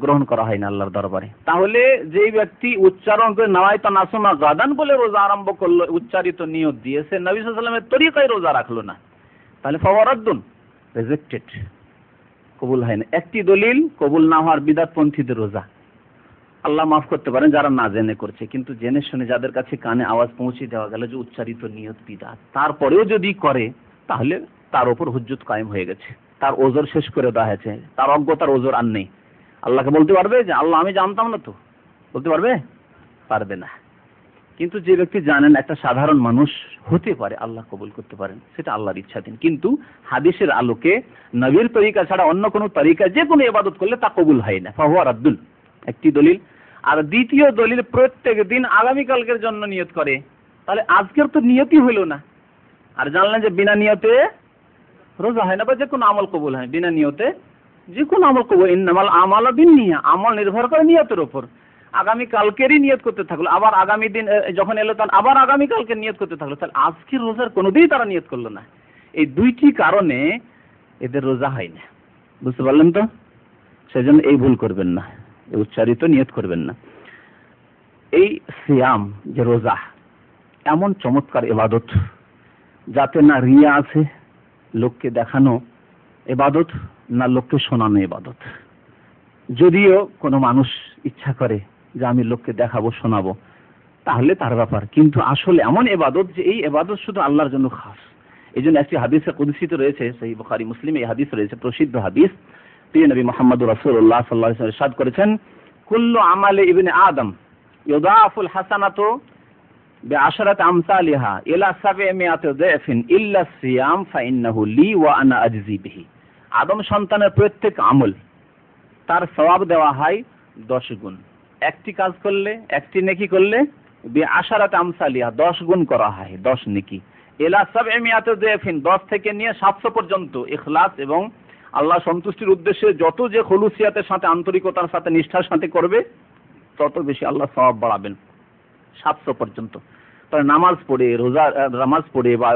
গ্রহণ করা হয় না আল্লাহর দরবারে। তাহলে যেই ব্যক্তি উচ্চারণ করে নাওয়াইতা নাসুমা গাদান বলে রোজা আরম্ভ করলো, উচ্চারিত নিয়ত দিয়েছে, নবী সাল্লাল্লাহু আলাইহি ওয়াসাল্লামের তরিকায় রোজা রাখলো না, তাহলে ফাহুয়া রাদ্দুন, রিজেক্টেড, কবুল হয় না। একটি দলিল কবুল না হওয়ার বিদআতপন্থীদের রোজা। আল্লাহ মাফ করতে পারেন যারা না জেনে করছে, কিন্তু জেনে শুনে যাদের কাছে কানে আওয়াজ পৌঁছে দেওয়া গেল যে উচ্চারিত নিয়ত বিদআত, তারপরেও যদি করে তাহলে তার উপর হুজ্জত কায়েম হয়ে গেছে, তার ওজর শেষ করে দেওয়া হয়েছে, তার অজ্ঞতার ওজর আর নেই। আল্লাহকে বলতে পারবে যে আল্লাহ আমি জানতাম না? তো বলতে পারবে? পারবে না। কিন্তু যে ব্যক্তি জানেন, একটা সাধারণ মানুষ হতে পারে, আল্লাহ কবুল করতে পারেন, সেটা আল্লাহর ইচ্ছাধীন। কিন্তু হাদিসের আলোকে নবীর তরিকা ছাড়া অন্য কোনো তরিকা যে কোনো ইবাদত করলে তা কবুল হয় না, ফাহুয়া রাদ্দুল, একটি দলিল। আর দ্বিতীয় দলিল, প্রত্যেক দিন আগামীকালকের জন্য নিয়ত করে, তাহলে আজকের তো নিয়তই হইল না। আর জানলেন যে বিনা নিয়তে রোজা হয় না, বা যে কোনো আমল কবুল হয় বিনা নিয়তে, যে কোনো আমল কবুল। ইন্নামাল আমালু বিন্নিয়াত, আমল নির্ভর করে নিয়তের উপর। আগামী কালকেরই নিয়ত করতে থাকলো, আবার আগামী দিন যখন এলো তখন আবার আগামী কালকে নিয়ত করতে থাকলো, তাহলে আজকের রোজার কোনোদিনই তারা নিয়ত করলো না। এই দুইটি কারণে এদের রোজা হয় না। বুঝতে পারলেন তো? সেজন্য এই ভুল করবেন না, এই উচ্চারিত নিয়ত করবেন না। এই সিয়াম যে রোজা এমন চমৎকার ইবাদত, যাতে না রিয়া আছে, লোককে দেখানো ইবাদত, না লোককে শোনানো ইবাদত। যদিও কোনো মানুষ ইচ্ছা করে যে আমি লোককে দেখাবো, শোনাবো, তাহলে তার ব্যাপার, কিন্তু আসলে এমন ইবাদত যে এই ইবাদত শুধু আল্লাহর জন্য খাস। এই জন্য একটি হাদিসে কুদসিতে রয়েছে, সেই বুখারী মুসলিমে এই হাদিস রয়েছে, প্রসিদ্ধ হাদিস। প্রিয় নবী মুহাম্মদুর রাসূলুল্লাহ সাল্লাল্লাহু আলাইহি ওয়াসাল্লাম ইরশাদ করেছেন, কুল্লু আমালি ইবনে আদম ইউদাফুল হাসানাতু বিআশরাতি আমসালিহা ইলা 700 যায়ফিন ইল্লা সিয়াম ফাইন্নাহু লি ওয়া আনা আজজি বিহি। আদম সন্তানের প্রত্যেক আমল তার সওয়াব দেওয়া হয় 10 গুণ। একটি কাজ করলে, একটি নেকি করলে বিআশরাতি আমসালিহা 10 গুণ করা হয়, 10 নেকি। ইলা 700 যায়ফিন 10 থেকে নিয়ে 700 পর্যন্ত ইখলাস এবং আল্লাহ সন্তুষ্টির উদ্দেশ্যে যত যে খুলুসিয়াতের সাথে, আন্তরিকতার সাথে, নিষ্ঠার সাথে করবে, তত বেশি আল্লাহ সওয়াব বাড়াবেন, 700 পর্যন্ত। তবে নামাজ পড়ে, নামাজ পড়ে বা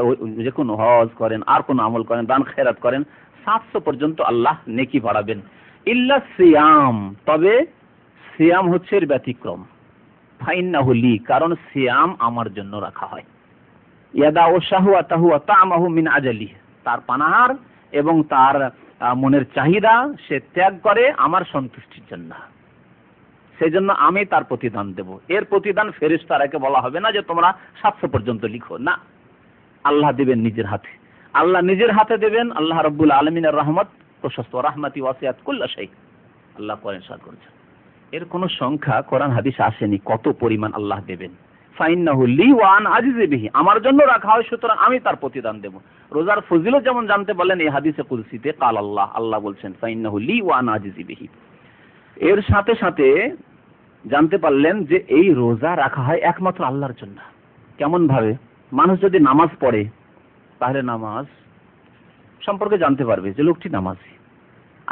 যে কোনো হজ করেন, আর কোনো আমল করেন, দান খেরাত করেন, 700 পর্যন্ত আল্লাহ নেকি বাড়াবেন। ইল্লা সিয়াম, তবে সিয়াম হচ্ছে এর ব্যতিক্রম। ফাইন্নাহু লি, কারণ সিয়াম আমার জন্য রাখা হয়। ইয়াদাউ শাহওয়াতাহু ওয়া তা'মাহু মিন আজলি, তার পানাহার এবং তার মনের চাহিদা সে ত্যাগ করে আমার সন্তুষ্টির জন্য, সেই জন্য আমি তার প্রতিদান দেব। এর প্রতিদান ফেরেশতাকে বলা হবে না যে তোমরা 700 পর্যন্ত লিখো, না, আল্লাহ দেবেন নিজের হাতে। আল্লাহ নিজের হাতে দেবেন। আল্লাহ রাব্বুল আলামিনের রহমত প্রশস্ত, রাহমাতি ওয়াসিআত কুল্লা শাই, আল্লাহ কোরআন ইরশাদ করেছেন। এর কোনো সংখ্যা কোরআন হাদিসে আসেনি কত পরিমাণ আল্লাহ দেবেন। ফাইন্নাহু লি ওয়া আনা আজিজু বিহি, আমার জন্য রাখা হয়, সুতরাং আমি তার প্রতিদান দেব। রোজার ফজিলত যেমন জানতে পারলেন এই হাদিসে কুদসিতে, কাল আল্লাহ, আল্লাহ বলছেন ফাইন্নাহু লি ওয়া আনা আজিজু বিহি। এর সাথে সাথে জানতে পারলেন যে এই রোজা রাখা হয় একমাত্র আল্লাহর জন্য। কেমন ভাবে? মানুষ যদি নামাজ পড়ে তাহলে নামাজ সম্পর্কে জানতে পারবে যে লোকটি নামাজি।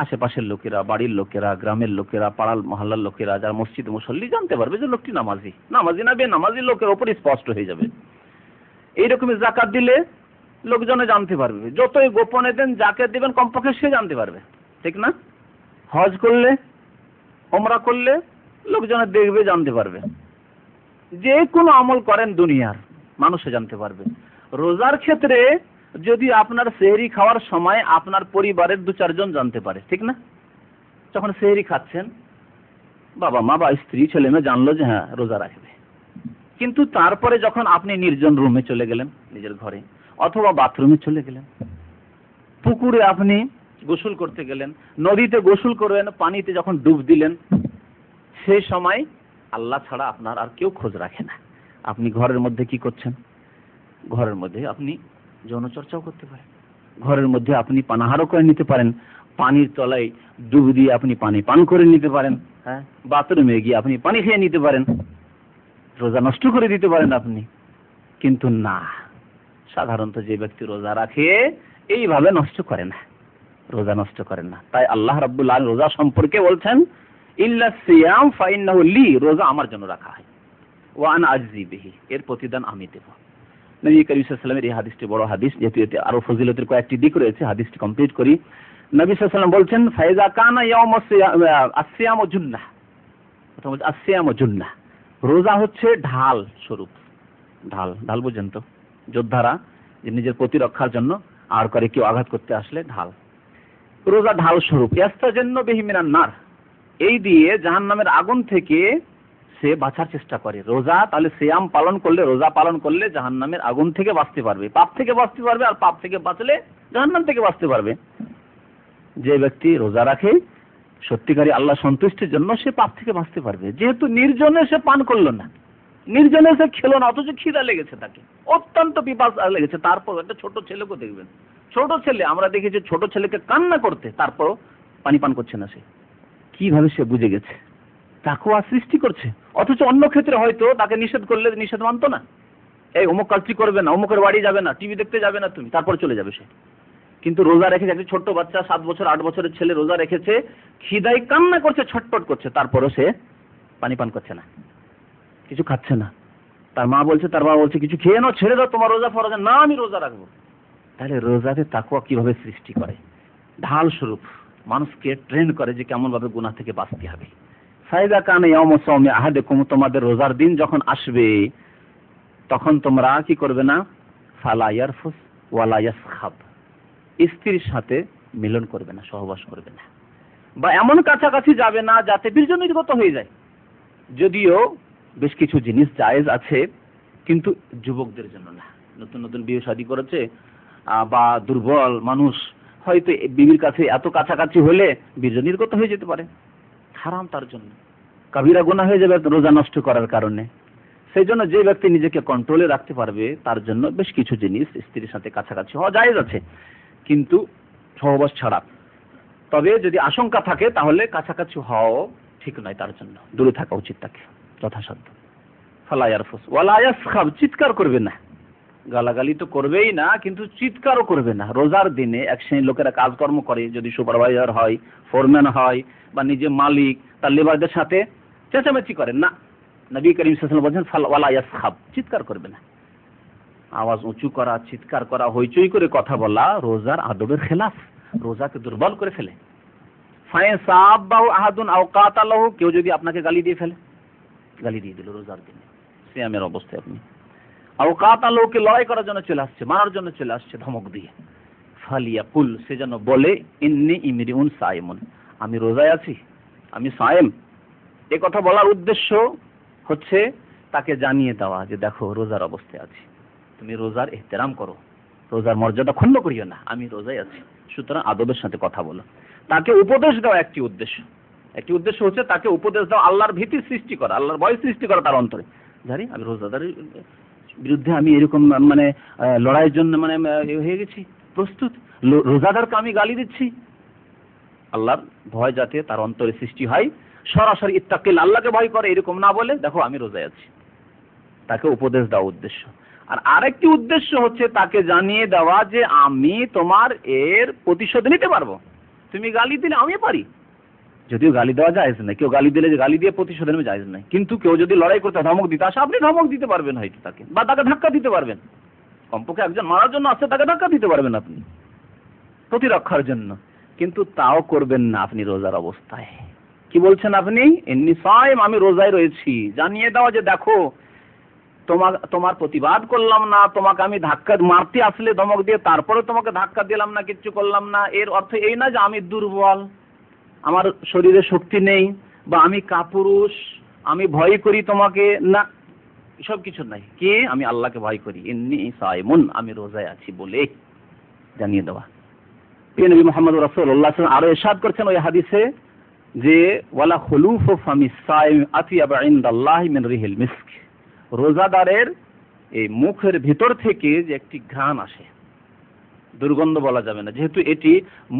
আশেপাশের লোকেরা, বাড়ির লোকেরা, গ্রামের লোকেরা, পাড়ার মহল্লার লোকেরা, যারা মসজিদ মুসল্লি, জানতে পারবে যে লোকটি নামাজি। নামাজি না বেনামাজি লোকের ওপর স্পষ্ট হয়ে যাবে। এইরকমই জাকাত দিলে লোকজনে জানতে পারবে, যতই গোপনে দেন যাকে দিবেন কমপক্ষে সে জানতে পারবে, ঠিক না? হজ করলে, ওমরা করলে লোকজনে দেখবে, জানতে পারবে। যে কোনো আমল করেন দুনিয়ার, মানুষে জানতে পারবে। রোজার ক্ষেত্রে যদি আপনার সেহরি খাওয়ার সময় আপনার পরিবারের 2-4 জন জানতে পারে, ঠিক না? যখন সেহরি খাচ্ছেন বাবা মা বা স্ত্রী ছেলে মেয়ে জানলো যে হ্যাঁ রোজা রাখবে, কিন্তু তারপরে যখন আপনি নির্জন রুমে চলে গেলেন, নিজের ঘরে অথবা বাথরুমে চলে গেলেন, পুকুরে আপনি গোসল করতে গেলেন, নদীতে গোসল করবেন, পানিতে যখন ডুব দিলেন, সেই সময় আল্লাহ ছাড়া আপনার আর কেউ খোঁজ রাখে না। আপনি ঘরের মধ্যে কি করছেন? ঘরের মধ্যে আপনি যৌনচর্চাও করতে পারেন, ঘরের মধ্যে আপনি পানাহারও করে নিতে পারেন, পানির তলায় ডুব দিয়ে আপনি পানি পান করে নিতে পারেন, হ্যাঁ, বাথরুমে গিয়ে আপনি পানি খেয়ে নিতে পারেন, রোজা নষ্ট করে দিতে পারেন আপনি। কিন্তু না, সাধারণত যে ব্যক্তি রোজা রাখে এইভাবে নষ্ট করে না, রোজা নষ্ট করেন না। তাই আল্লাহ রাব্বুল আলামিন রোজা সম্পর্কে বলছেন ইল্লা সিয়াম ফাইন্নাহু লি, রোজা আমার জন্য রাখা হয়, ওয়া আনা আজজি বিহি, এর প্রতিদান আমি দেব। নবী করিম সাল্লাল্লাহু আলাইহি ওয়াসাল্লামের এই হাদিসটি বড় হাদিস, যেহেতু এতে আরো ফজিলতের কয়েকটি দিক রয়েছে, হাদিসটি কমপ্লিট করি। নবী সাল্লাল্লাহু আলাইহি ওয়াসাল্লাম বলছেন ফাইজা কানা ইয়াউমুস সিয়াম জুন্নাহ, প্রথম হচ্ছে আসিয়াম জুন্নাহ, রোজা হচ্ছে ঢাল স্বরূপ। ঢাল, ঢাল বুঝেন তো, যোদ্ধারা যে নিজের প্রতিরক্ষার জন্য আর করে কেউ আঘাত করতে আসলে ঢাল, রোজা ঢাল স্বরূপ। ইয়াস্তাজান্নু বিহি মিনান নার, এই দিয়ে জাহান্নামের আগুন থেকে সে বাঁচার চেষ্টা করে। রোজা তাহলে সিয়াম পালন করলে, রোজা পালন করলে জাহান্নামের আগুন থেকে বাঁচতে পারবে, পাপ থেকে বাঁচতে পারবে, আর পাপ থেকে বাঁচলে জাহান্নাম থেকে বাঁচতে পারবে। যে ব্যক্তি রোজা রাখে সত্যিকারী আল্লাহ সন্তুষ্টির জন্য, সে পাপ থেকে বাঁচতে পারবে। যেহেতু নির্জনে সে পান করলো না, নির্জনে সে খেলো না, অথচ খিদা লেগেছে, তাকে অত্যন্ত পিপাসা লেগেছে, তারপর একটা ছোট ছেলেকে দেখবেন, ছোট ছেলে, আমরা দেখেছি ছোট ছেলেকে কান্না করতে, তারপরও পানি পান করছে না। সে কিভাবে সে বুঝে গেছে তাকওয়া সৃষ্টি করছে, অথচ অন্য ক্ষেত্রে হয়তো তাকে নিষেধ করলে নিষেধ মানতো না, এই অমুক কাজটি করবে না, অমুকের বাড়ি যাবে না, টিভি দেখতে যাবে না তুমি, তারপর চলে যাবে সে। কিন্তু রোজা রেখেছে, একটা ছোট্ট বাচ্চা 7 বছর 8 বছরের ছেলে রোজা রেখেছে, খিদায় কান্না করছে, ছটপট করছে, তারপরও সে পানি পান করছে না, কিছু খাচ্ছে না। তার মা বলছে, তার বাবা বলছে কিছু খেয়ে নাও, ছেড়ে দাও, তোমার রোজা ফরজ না, আমি রোজা রাখবো। তাহলে রোজাতে তাকওয়া কিভাবে সৃষ্টি করে? ঢাল স্বরূপ মানুষকে ট্রেন করে যে কেমন ভাবে গুনাহ থেকে বাঁচতে হবে। ফাইদা কানা ইয়াউমু সাওমি আহাদিকুম, তোমাদের রোজার দিন যখন আসবে তখন তোমরা কি করবে না? ফালা ইয়ারফুস ওয়ালা ইয়াসখাব, স্ত্রীর সাথে মিলন করবে না, সহবাস করবে না, বা এমন কাছাকাছি যাবে না যাতে বীর্য নির্গত হয়ে যায়। যদিও বেশ কিছু জিনিস জায়েজ আছে, কিন্তু যুবকদের জন্য না। নতুন নতুন বিয়ে শাদী করেছে বা দুর্বল মানুষ, হয়তো বিবির কাছে এত কাছাকাছি হলে বীর্য নির্গত হয়ে যেতে পারে, হারাম তার জন্য, কাবিরা গুনাহ হয়ে যাবে রোজা নষ্ট করার কারণে। সেই জন্য যে ব্যক্তি নিজেকে কন্ট্রোলে রাখতে পারবে তার জন্য বেশ কিছু জিনিস স্ত্রীর সাথে কাছাকাছি হওয়া জায়েজ আছে, কিন্তু সহবাস ছাড়া। তবে যদি আশঙ্কা থাকে তাহলে কাছাকাছি হওয়া ঠিক নয়, তার জন্য দূরে থাকা উচিত তাকে যথাসাধ্য। ফালা ইয়ারফুস ওয়ালা ইয়াসখাব, চিৎকার করবে না, গালাগালি তো করবেই না, কিন্তু চিৎকারও করবে না। রোজার দিনে এক শ্রেণীর লোকেরা কাজকর্ম করে, যদি সুপারভাইজার হয়, ফোরম্যান হয়, বা নিজে মালিক, তার লেবারদের সাথে চেঁচামেচি করেন না। নবী করিম সাল্লাল্লাহু আলাইহি ওয়াসাল্লাম বলেন ওয়ালা ইয়াসখাব, চিৎকার করবে না। আওয়াজ উঁচু করা, চিৎকার করা, হইচই করে কথা বলা রোজার আদবের খেলাফ, রোজাকে দুর্বল করে ফেলে। ফায়ে সাব্বাহু আহাদুন আও কাতালাহু, কেউ যদি আপনাকে গালি দিয়ে ফেলে, গালি দিয়ে দিল রোজার দিনে সিয়ামের অবস্থায়, আপনি আও কাতালাহুকে লড়াই করার জন্য চলে আসছে, মারার জন্য চলে আসছে ধমক দিয়ে, ফালিয়াকুল, সে যেন বলে ইন্নী ইমরিউন সাইমুন, আমি রোজায় আছি, আমি সায়েম। এই কথা বলার উদ্দেশ্য হচ্ছে তাকে জানিয়ে দেওয়া যে দেখো রোজার অবস্থায় আছি, তুমি রোজার ইহতিরাম করো, রোজার মর্যাদা ক্ষুণ্ণ করিও না, আমি রোজায় আছি, সুতরাং আদবের সাথে কথা বলো। তাকে উপদেশ দেওয়া একটি উদ্দেশ্য, একটি উদ্দেশ্য হচ্ছে তাকে উপদেশ দেওয়া, আল্লাহর ভীতি সৃষ্টি করা, আল্লাহর ভয় সৃষ্টি করা তার অন্তরে, জানি আমি রোজাদারের বিরুদ্ধে আমি এরকম মানে লড়াইয়ের জন্য মানে হয়ে গেছি প্রস্তুত, রোজাদারকে আমি গালি দিচ্ছি। আল্লাহর ভয় যাতে তার অন্তরে সৃষ্টি হয়, সরাসরি ইত্তাকিল, আল্লাহকে ভয় করে এরকম না বলে দেখো আমি রোজায় আছি, তাকে উপদেশ দেওয়া উদ্দেশ্য। আর আরেকটি উদ্দেশ্য হচ্ছে তাকে জানিয়ে দেওয়া যে আমি তোমার এর প্রতিশোধ নিতে পারবো, তুমি গালি দিলে আমি পারি, যদিও গালি দেওয়া জায়েজ নাই, কেউ গালি দিলে যে গালি দিয়ে প্রতিশোধ নেবে জায়েজ নাই, কিন্তু কেউ যদি লড়াই করতে ধমক দিতে আসে আপনি ধমক দিতে পারবেন হয়তো তাকে, বা তাকে ধাক্কা দিতে পারবেন, কমপক্ষে একজন মারার জন্য আসছে তাকে ধাক্কা দিতে পারবেন আপনি প্রতিরক্ষার জন্য, কিন্তু তাও করবেন না আপনি রোজার অবস্থায়। কি বলছেন আপনি? ইন্নী সাইম, আমি রোজায় রয়েছি, জানিয়ে দেওয়া যে দেখো তোমার প্রতিবাদ করলাম না, তোমাকে আমি ধাক্কা মারতে আসলে ধমক দিয়ে তারপরে তোমাকে ধাক্কা দিলাম না, কিচ্ছু করলাম না, এর অর্থ এই না যে আমি দুর্বল, আমার শরীরে শক্তি নেই, বা আমি কাপুরুষ, আমি ভয় করি তোমাকে, না, এসব কিছু নাই। কি? আমি আল্লাহকে ভয় করি, ইন্নী সাইমুন, আমি রোজায় আছি বলে জানিয়ে দেওয়া। প্রিয় নবী মুহাম্মদ রাসূলুল্লাহ সাল্লাল্লাহু আলাইহি ওয়াসাল্লাম আরো ইরশাদ করেছেন ওই হাদিসে যে ওয়ালা খুলুফু ফামিস সাইম আতিয়াবা ইনদাল্লাহি মিন রিহিল মিস্ক, রোজাদারের এই মুখের ভিতর থেকে যে একটি ঘ্রাণ আসে, দুর্গন্ধ বলা যাবে না, যেহেতু এটি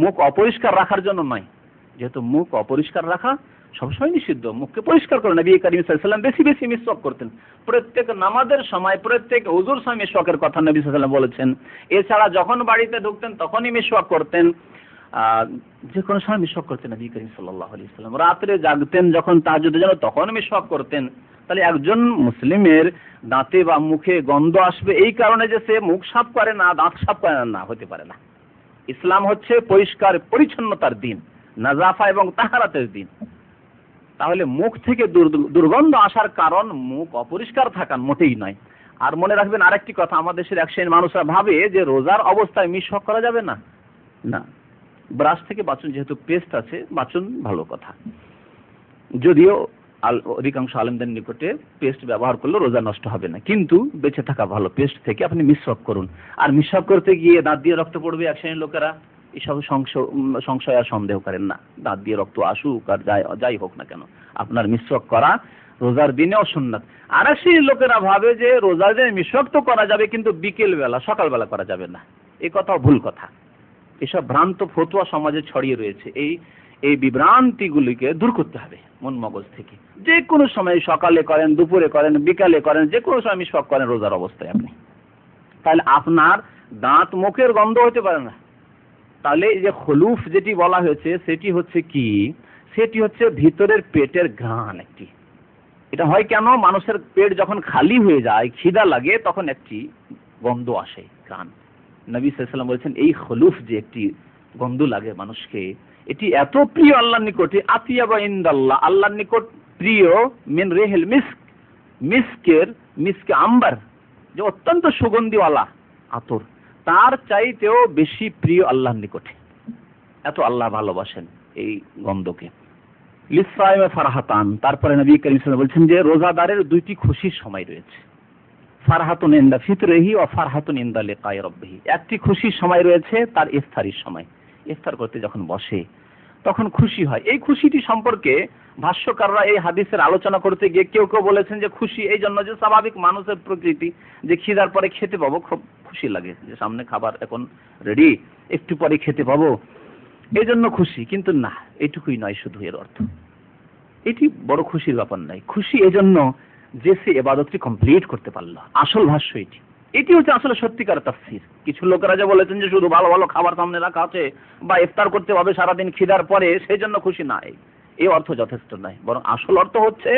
মুখ অপরিষ্কার রাখার জন্য নয়, যেহেতু মুখ অপরিষ্কার রাখা সবসময় নিষিদ্ধ, মুখকে পরিষ্কার করে নবী করিম সাল্লাল্লাহু আলাইহি ওয়াসাল্লাম বেশি বেশি মিসওয়াক করতেন, প্রত্যেক নামাজের সময়, প্রত্যেক ওযুর সময় মিসওয়াকের কথা নবী সাল্লাল্লাহু আলাইহি ওয়াসাল্লাম বলেছেন। এছাড়া যখন বাড়িতে ঢুকতেন তখনই মিসওয়াক করতেন, যে কোনো সময় মিসওয়াক করতেন নবী করিম সাল্লাল্লাহু আলাইহি ওয়াসাল্লাম। রাতে জাগতেন যখন তাহাজ্জুদের জন্য তখন মিসওয়াক করতেন। তাহলে একজন মুসলিমের দাঁতে বা মুখে গন্ধ আসবে এই কারণে যে সে মুখ সাফ করে না, দাঁত সাফ করে না, হতে পারে না। ইসলাম হচ্ছে পরিষ্কার পরিচ্ছন্নতার দিন, নাজাফা এবং তাহারাতের দিন। তাহলে মুখ থেকে দুর্গন্ধ আসার কারণ মুখ অপরিষ্কার থাকা মোটেই নয়। আর মনে রাখবেন আরেকটি কথা, আমাদের দেশের এক শ্রেণীর মানুষরা ভাবে যে রোজার অবস্থায় মিসওয়াক করা যাবে না, না, ব্রাশ থেকে বাঁচুন, যেহেতু পেস্ট আছে বাঁচুন, ভালো কথা। যদিও অধিকাংশ আলেমদের নিকটে পেস্ট ব্যবহার করলে রোজা নষ্ট হবে না, কিন্তু বেঁচে থাকা ভালো, পেস্ট থেকে আপনি মিসওয়াক করুন। আর মিসওয়াক করতে গিয়ে দাঁত দিয়ে রক্ত পড়বে এক শ্রেণীর লোকেরা, এসব সংশয় আর সন্দেহ করেন না, দাঁত দিয়ে রক্ত আসুক আর যাই হোক না কেন, আপনার মিসওয়াক করা রোজার দিনেও সুন্নাত। আর এক শ্রেণীর লোকেরা ভাবে যে রোজার দিনে মিসওয়াক তো করা যাবে কিন্তু বিকেল বেলা, সকালবেলা করা যাবে না, এই কথাও ভুল কথা। এসব ভ্রান্ত ফতোয়া সমাজে ছড়িয়ে রয়েছে, এই বিভ্রান্তিগুলিকে দূর করতে হবে মন মগজ থেকে। যে কোনো সময়, সকালে করেন, দুপুরে করেন, বিকালে করেন, যে কোনো সময় মিসওয়াক করেন রোজার অবস্থায় আপনি, তাহলে আপনার দাঁত মুখের গন্ধ হতে পারে না। তাহলে এই যে খুলুফ যেটি বলা হয়েছে সেটি হচ্ছে কি, সেটি হচ্ছে ভিতরের পেটের ঘ্রাণ একটি। এটা হয় কেন? মানুষের পেট যখন খালি হয়ে যায়, খিদা লাগে, তখন একটি গন্ধ আসে, ঘ্রাণ। নবী সাল্লাল্লাহু আলাইহি ওয়াসাল্লাম বলেছেন এই খুলুফ যে একটি গন্ধ লাগে মানুষকে, এটি এত প্রিয় আল্লাহর নিকটে, আতিয়াবা ইনদাল্লাহ, আল্লাহর নিকট প্রিয়, মিন রিহিল মিস্ক, মিস্কে আম্বার, যে অত্যন্ত সুগন্ধিওয়ালা আতর, তার চাইতেও বেশি প্রিয় আল্লাহর নিকটে। এত আল্লাহ ভালোবাসেন এই গন্ধকে। লিসাইমে ফারহাতান, তারপরে নবী করিম সাল্লাল্লাহু আলাইহি ওয়াসাল্লাম বলছেন যে রোজাদারের দুইটি খুশির সময় রয়েছে, ফারহাতুন ইনদা ফিতরিহি ওয়া ফারহাতুন ইনদা লিকাই রাব্বিহি। একটি খুশির সময় রয়েছে তার ইফতারির সময়, ইফতার করতে যখন বসে তখন খুশি হয়। এই খুশিটি সম্পর্কে ভাষ্যকাররা এই হাদিসের আলোচনা করতে গিয়ে কেউ কেউ বলেছেন যে খুশি এই জন্য যে স্বাভাবিক মানুষের প্রকৃতি, যে খিদার পরে খেতে পাবো, খুব খুশি লাগে যে সামনে খাবার এখন রেডি, একটু পরে খেতে পাবো, এই জন্য খুশি। কিন্তু না, এটুকুই নয় শুধু এর অর্থ, এটি বড় খুশির ব্যাপার নয়। খুশি এজন্য যে সে ইবাদতটি কমপ্লিট করতে পারলো, আসল ভাষ্য এটি হচ্ছে আসলে সত্যিকার তাফসীর। কিছু লোকেরা যে বলেছেন যে শুধু ভালো ভালো খাবার সামনে রাখা আছে বা ইফতার করতে হবে সারাদিন খিদার পরে, সেই জন্য খুশি, না, এই অর্থ যথেষ্ট নয়। বরং আসল অর্থ হচ্ছে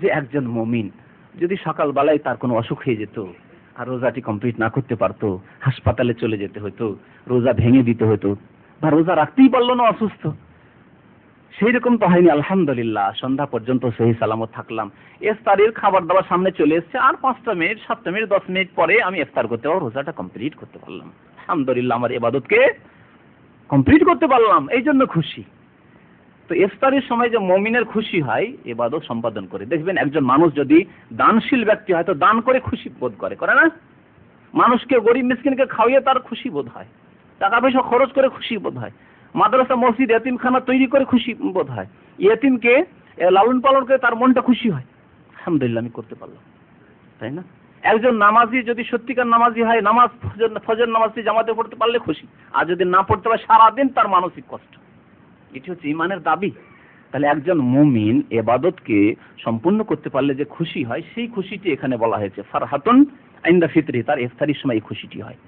যে একজন মুমিন যদি সকালবেলায় তার কোনো অসুখ হয়ে যেত, আর রোজাটি কমপ্লিট না করতে পারতো, হাসপাতালে চলে যেতে হতো, রোজা ভেঙে দিতে হতো, বা রোজা রাখতেই পারলো না, অসুস্থ। সেই রকম তো হয়নি, আলহামদুলিল্লাহ সন্ধ্যা পর্যন্ত সহি সালামত থাকলাম। ইফতারের খাবার দাবার সামনে চলে এসছে, আর 5টা মিনিট 7টা মিনিট 10 মিনিট পরে আমি ইফতার করতে পারবো, রোজাটা কমপ্লিট করতে পারলাম। আলহামদুলিল্লাহ আমার ইবাদতকে কমপ্লিট করতে পারলাম, এই জন্য খুশি। তো ইফতারের সময় যে মুমিনের খুশি হয় ইবাদত সম্পাদন করে। দেখবেন একজন মানুষ যদি দানশীল ব্যক্তি হয় তো দান করে খুশি বোধ করে, করে না? মানুষকে, গরিব মিসকিনকে খাওয়িয়ে তার খুশি বোধ হয়, টাকা পয়সা খরচ করে খুশি বোধ হয়, মাদ্রাসা মসজিদ এতিমখানা তৈরি করে খুশি বোধ হয়, এতিমকে লালন পালন করে তার মনটা খুশি হয়, আলহামদুলিল্লাহ আমি করতে পারলাম, তাই না? একজন নামাজি যদি সত্যিকার নামাজি হয়, নামাজ ফজর নামাজটি জামাতে পড়তে পারলে খুশি, আর যদি না পড়তে পারে সারাদিন তার মানসিক কষ্ট। এটি হচ্ছে ইমানের দাবি। তাহলে একজন মুমিন ইবাদতকে সম্পূর্ণ করতে পারলে যে খুশি হয়, সেই খুশিটি এখানে বলা হয়েছে ফারহাতুন ইনদা ফিতরি, তার ইফতারির সময় এই খুশিটি হয়।